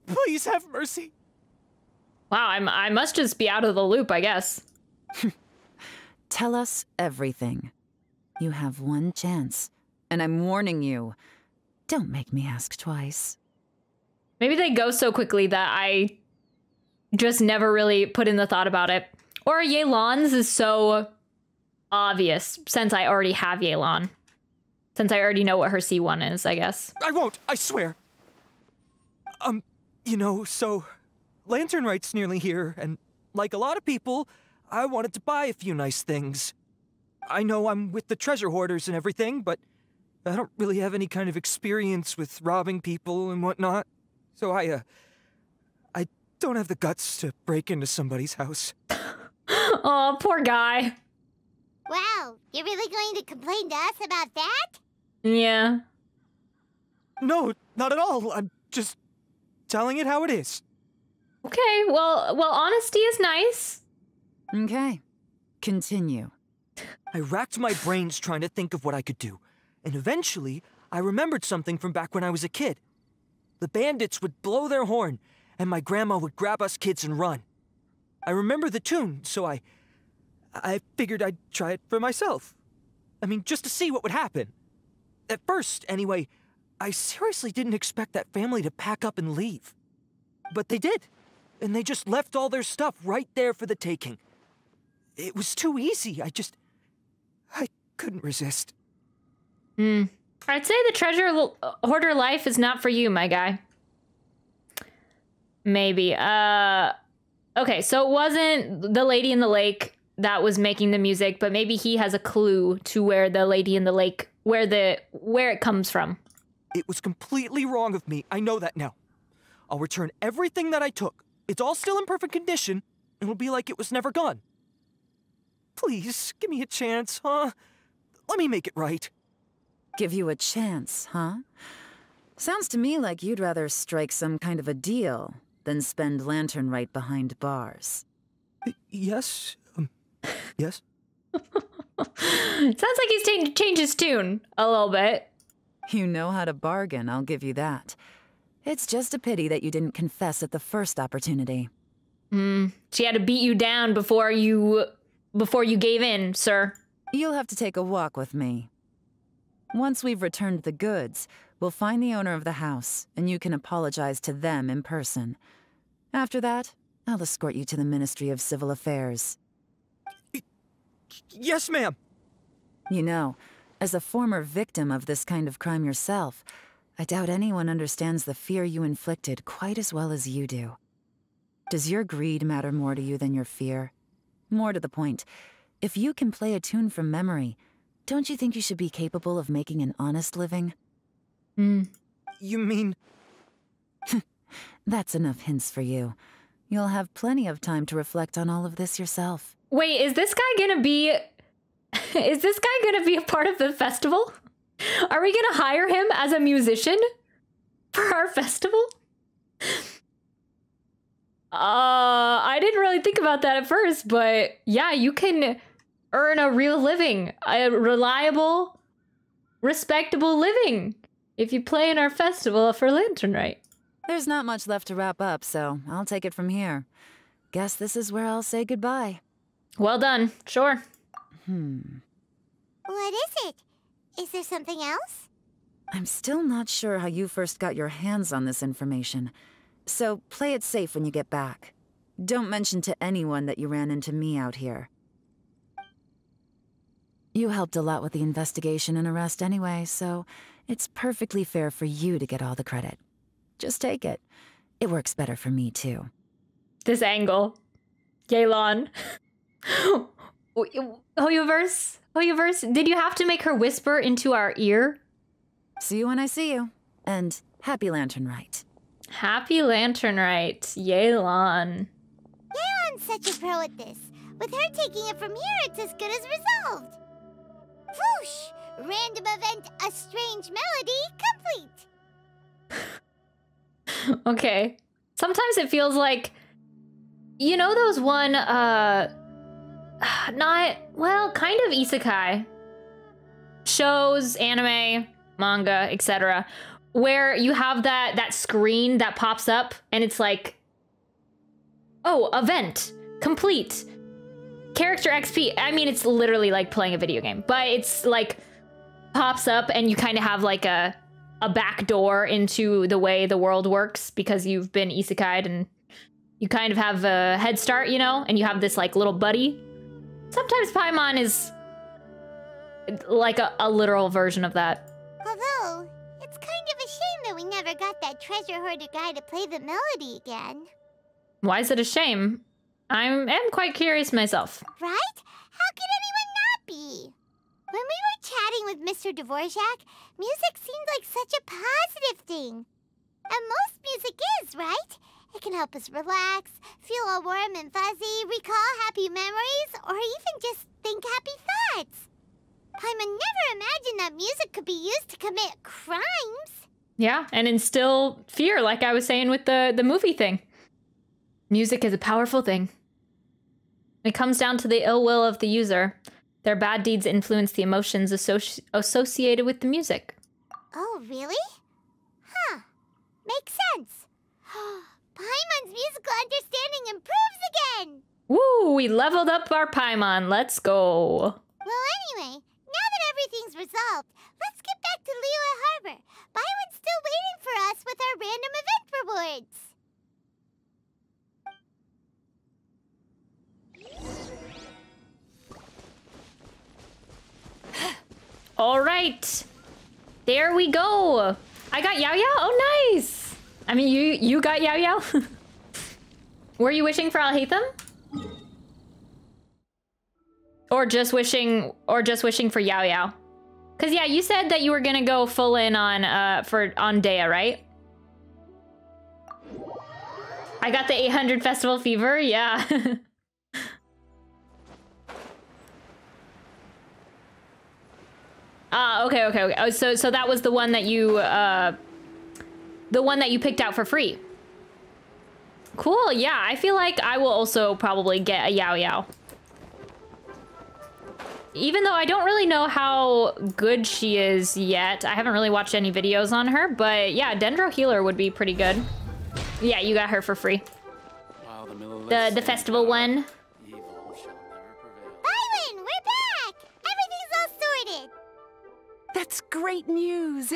Please have mercy. Wow, I must just be out of the loop, I guess. Tell us everything. You have one chance, and I'm warning you. Don't make me ask twice. Maybe they go so quickly that I just never really put in the thought about it. Or Yelan's is so obvious since I already have Yelan. Since I already know what her C1 is, I guess. I won't, I swear. You know, so Lantern Rite's nearly here, and like a lot of people, I wanted to buy a few nice things. I know I'm with the treasure hoarders and everything, but I don't really have any kind of experience with robbing people and whatnot. So I don't have the guts to break into somebody's house. Oh, poor guy. Wow, you're really going to complain to us about that? Yeah. No, not at all. I'm just telling it how it is. Okay, well, honesty is nice. Okay, continue. I racked my brains trying to think of what I could do, and eventually, I remembered something from back when I was a kid. The bandits would blow their horn, and my grandma would grab us kids and run. I remember the tune, so I figured I'd try it for myself. I mean, just to see what would happen. At first, anyway, I seriously didn't expect that family to pack up and leave. But they did, and they just left all their stuff right there for the taking. It was too easy. I couldn't resist. I'd say the treasure hoarder life is not for you, my guy. Maybe. Okay, so it wasn't the lady in the lake that was making the music, but maybe he has a clue to where the lady in the lake, where it comes from. It was completely wrong of me. I know that now. I'll return everything that I took. It's all still in perfect condition. It'll be like it was never gone. Please, give me a chance, huh? Let me make it right. Give you a chance, huh? Sounds to me like you'd rather strike some kind of a deal than spend Lantern Rite behind bars. Yes? Yes? Sounds like he's changed his tune a little bit. You know how to bargain, I'll give you that. It's just a pity that you didn't confess at the first opportunity. She had to beat you down before you gave in, sir. You'll have to take a walk with me. Once we've returned the goods, we'll find the owner of the house, and you can apologize to them in person. After that, I'll escort you to the Ministry of Civil Affairs. Yes, ma'am. You know, as a former victim of this kind of crime yourself, I doubt anyone understands the fear you inflicted quite as well as you do. Does your greed matter more to you than your fear? More to the point, if you can play a tune from memory, don't you think you should be capable of making an honest living? You mean... That's enough hints for you. You'll have plenty of time to reflect on all of this yourself. Wait, is this guy gonna be... is this guy gonna be a part of the festival? Are we gonna hire him as a musician for our festival? I didn't really think about that at first, but yeah, you can earn a real living, a reliable, respectable living if you play in our festival for Lantern Rite. There's not much left to wrap up, so I'll take it from here. Guess this is where I'll say goodbye. Well done. Sure. What is it? Is there something else? I'm still not sure how you first got your hands on this information, so play it safe when you get back. Don't mention to anyone that you ran into me out here. You helped a lot with the investigation and arrest anyway, so it's perfectly fair for you to get all the credit. Just take it. It works better for me, too. This angle. Yelan. Hoyoverse? Hoyoverse, did you have to make her whisper into our ear? See you when I see you. And happy Lantern Rite. Happy Lantern Rite. Yelan. Yelan's such a pro at this. With her taking it from here, it's as good as resolved. Whoosh! Random event, a strange melody, complete. Okay. Sometimes it feels like... You know those one, not... Well, kind of isekai. Shows, anime, manga, etc. Where you have that screen that pops up and it's like... Oh, event. Complete. Character XP. I mean, it's literally like playing a video game. But it's like... Pops up and you kind of have like a back door into the way the world works because you've been isekai'd and you kind of have a head start, you know? And you have this like little buddy. Sometimes Paimon is like a literal version of that. Although, it's kind of a shame that we never got that treasure hoarder guy to play the melody again. Why is it a shame? I am quite curious myself. Right? How could anyone not be? When we were chatting with Mr. Dvorak, music seemed like such a positive thing. And most music is, right? It can help us relax, feel all warm and fuzzy, recall happy memories, or even just think happy thoughts. Paimon never imagined that music could be used to commit crimes. Yeah, and instill fear, like I was saying with the movie thing. Music is a powerful thing. It comes down to the ill will of the user. Their bad deeds influence the emotions associated with the music. Oh, really? Huh. Makes sense. Paimon's musical understanding improves again! Woo! We leveled up our Paimon. Let's go. Well, anyway, now that everything's resolved, let's get back to Liyue Harbor. Paimon's still waiting for us with our random event rewards. All right. There we go. I got Yao Yao. Oh, nice. I mean, you got Yao Yao. Were you wishing for Alhaitham? Or just wishing for Yao Yao? Cause yeah, you said that you were gonna go full in on Dea, right? I got the 800 festival fever. Yeah. Okay. Oh, so that was the one that you picked out for free. Cool. Yeah, I feel like I will also probably get a Yao Yao. Even though I don't really know how good she is yet. I haven't really watched any videos on her, but yeah, Dendro Healer would be pretty good. Yeah, you got her for free. The festival one. Byron, we're back! Everything's all sorted! That's great news!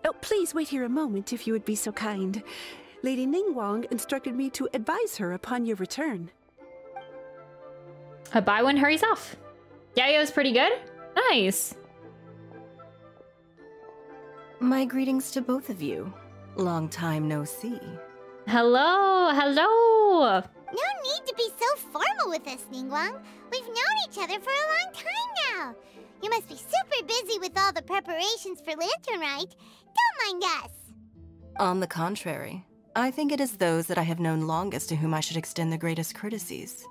Oh, please wait here a moment if you would be so kind. Lady Ningguang instructed me to advise her upon your return. Bywin hurries off. Yayo's pretty good? Nice. My greetings to both of you. Long time no see. Hello. No need to be so formal with us, Ningguang. We've known each other for a long time now. You must be super busy with all the preparations for Lantern Rite. Don't mind us. On the contrary, I think it is those that I have known longest to whom I should extend the greatest courtesies.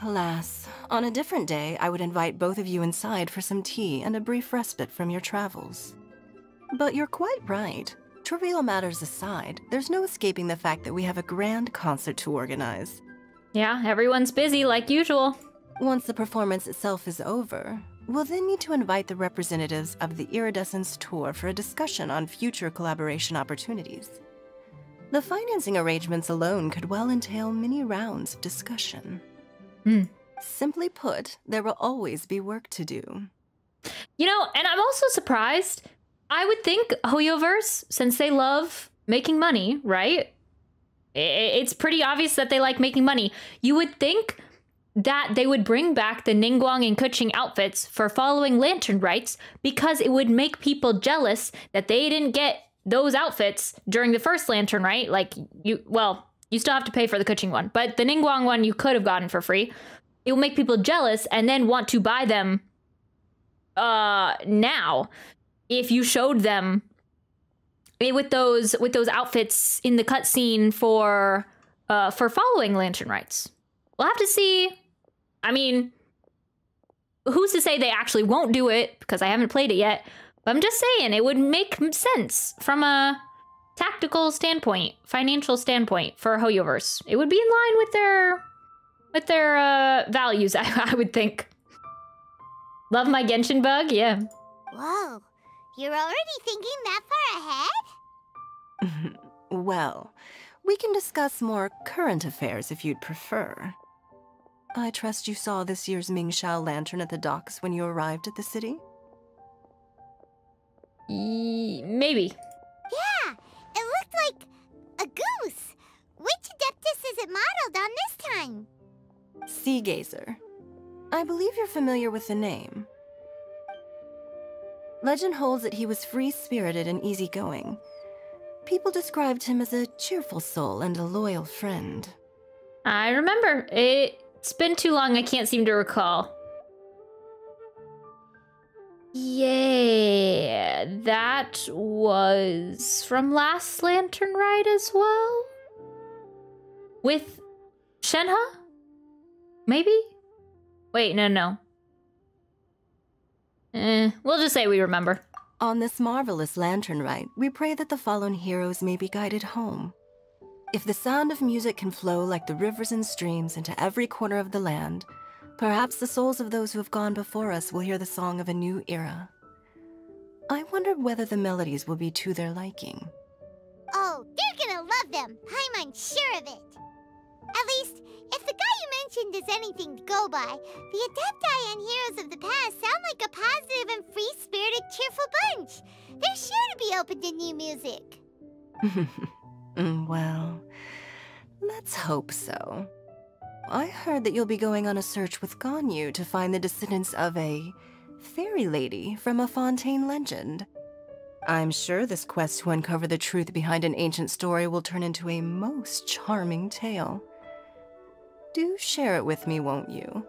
Alas, on a different day, I would invite both of you inside for some tea and a brief respite from your travels. But you're quite right. Trivial matters aside, there's no escaping the fact that we have a grand concert to organize. Yeah, everyone's busy like usual. Once the performance itself is over, we'll then need to invite the representatives of the Iridescence Tour for a discussion on future collaboration opportunities. The financing arrangements alone could well entail many rounds of discussion. Simply put, there will always be work to do. You know, and I'm also surprised. I would think Hoyoverse, since they love making money, right? It's pretty obvious that they like making money. You would think that they would bring back the Ningguang and Kuching outfits for following Lantern Rites because it would make people jealous that they didn't get those outfits during the first Lantern Rite. Like, you still have to pay for the Kuching one, but the Ningguang one you could have gotten for free. It will make people jealous and then want to buy them now if you showed them with those outfits in the cutscene for following Lantern Rites. We'll have to see. I mean, who's to say they actually won't do it because I haven't played it yet. But I'm just saying it would make sense from a tactical standpoint, financial standpoint for Hoyoverse. It would be in line with their values, I would think. Love my Genshin bug, yeah. Whoa, you're already thinking that far ahead? Well, we can discuss more current affairs if you'd prefer. I trust you saw this year's Mingxiao lantern at the docks when you arrived at the city? Maybe. Yeah, it looked like a goose. Which Adeptus is it modeled on this time? Sea Gazer. I believe you're familiar with the name. Legend holds that he was free-spirited and easygoing. People described him as a cheerful soul and a loyal friend. I remember. It's been too long, I can't seem to recall. Yeah, that was from last Lantern Rite as well? With Shenhe? Maybe? Wait, no. We'll just say we remember. On this marvelous Lantern Rite, we pray that the fallen heroes may be guided home. If the sound of music can flow like the rivers and streams into every corner of the land, perhaps the souls of those who have gone before us will hear the song of a new era. I wonder whether the melodies will be to their liking. Oh, they're gonna love them. I'm sure of it. At least, if the guy you mentioned is anything to go by, the Adepti and Heroes of the Past sound like a positive and free-spirited, cheerful bunch. They're sure to be open to new music. Well, let's hope so. I heard that you'll be going on a search with Ganyu to find the descendants of a fairy lady from a Fontaine legend. I'm sure this quest to uncover the truth behind an ancient story will turn into a most charming tale. Do share it with me, won't you?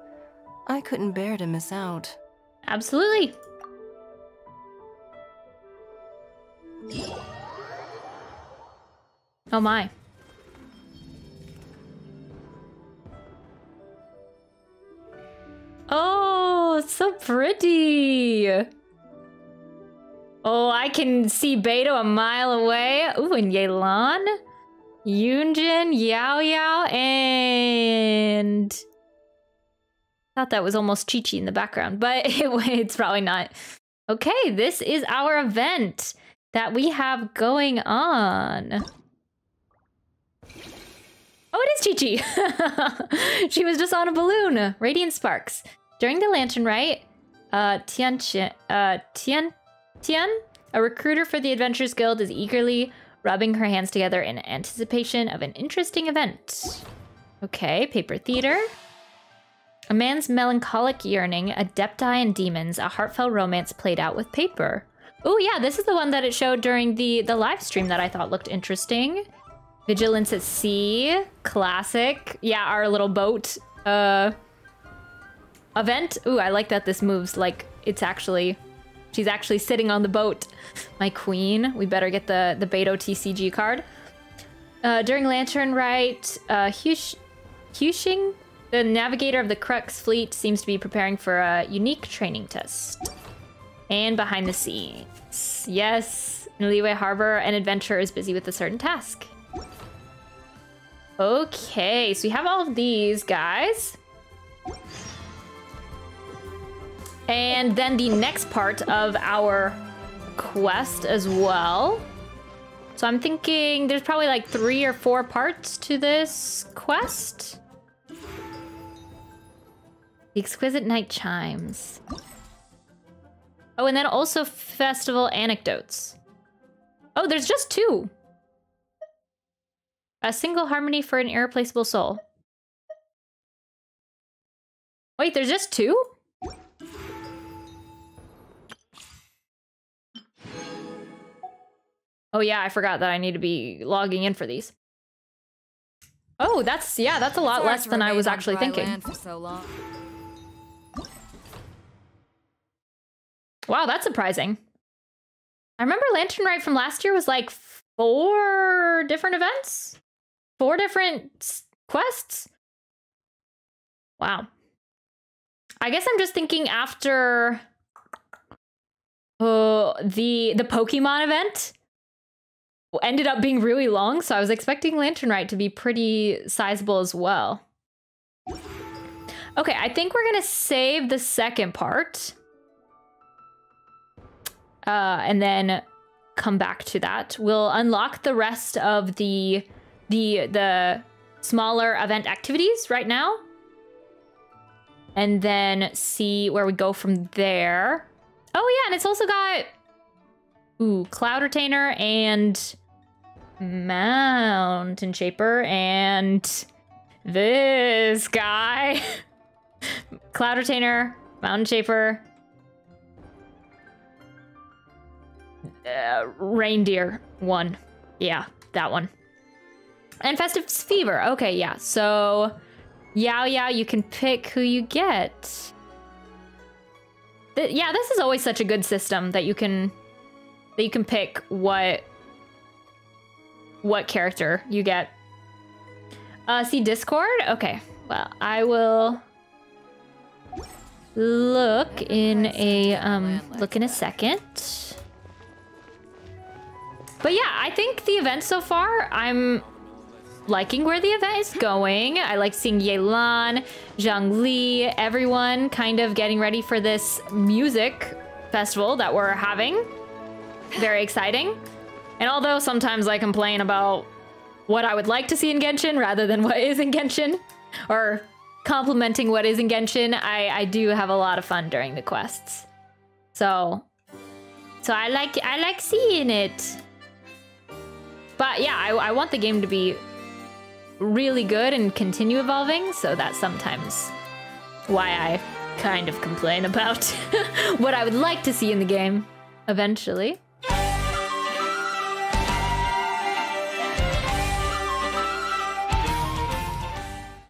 I couldn't bear to miss out. Absolutely. Oh my. Oh, it's so pretty. Oh, I can see Beto a mile away. Ooh, and Yelan, Yunjin, Yao Yao, and... thought that was almost Chi-Chi in the background, but it's probably not. Okay, this is our event that we have going on. Oh, it is Chi-Chi. She was just on a balloon. Radiant Sparks. During the Lantern Rite, Tian, a recruiter for the Adventurers Guild, is eagerly rubbing her hands together in anticipation of an interesting event. Okay, paper theater. A man's melancholic yearning, adepti and demons, a heartfelt romance played out with paper. Oh yeah, this is the one that it showed during the live stream that I thought looked interesting. Vigilance at Sea, classic. Yeah, our little boat event. Ooh, I like that this moves like it's actually, she's actually sitting on the boat. My queen. We better get the Beto TCG card. During Lantern Rite, Hushing, the navigator of the Crux fleet, seems to be preparing for a unique training test. And behind the scenes. Yes, in Liyue Harbor, an adventurer is busy with a certain task. Okay, so we have all of these guys. And then the next part of our quest as well. So I'm thinking there's probably like 3 or 4 parts to this quest. The Exquisite Night Chimes. Oh, and then also festival anecdotes. Oh, there's just 2. A single harmony for an irreplaceable soul. Wait, there's just 2? Oh yeah, I forgot that I need to be logging in for these. Oh, that's a lot less than I was actually thinking. For so long. Wow, that's surprising. I remember Lantern Rite from last year was like 4 different events? 4 different quests? Wow. I guess I'm just thinking after the Pokemon event ended up being really long, so I was expecting Lantern Rite to be pretty sizable as well. Okay, I think we're gonna save the second part. And then come back to that. We'll unlock the rest of the smaller event activities right now. And then see where we go from there. Oh yeah, and it's also got Cloud Retainer and Mountain Shaper and this guy. Cloud Retainer, Mountain Shaper, Reindeer one. Yeah, that one. And Festive Fever. Okay, yeah. So Yao Yao, you can pick who you get. Yeah, this is always such a good system that you can pick what character you get. See Discord? Okay. Well, I will look in a second. But yeah, I think the event so far, I'm liking where the event is going. I like seeing Yelan, Zhongli, everyone kind of getting ready for this music festival that we're having. Very exciting. And although sometimes I complain about what I would like to see in Genshin rather than what is in Genshin, or complimenting what is in Genshin, I do have a lot of fun during the quests. So I like seeing it. But yeah, I want the game to be really good and continue evolving, so that's sometimes why I kind of complain about what I would like to see in the game eventually.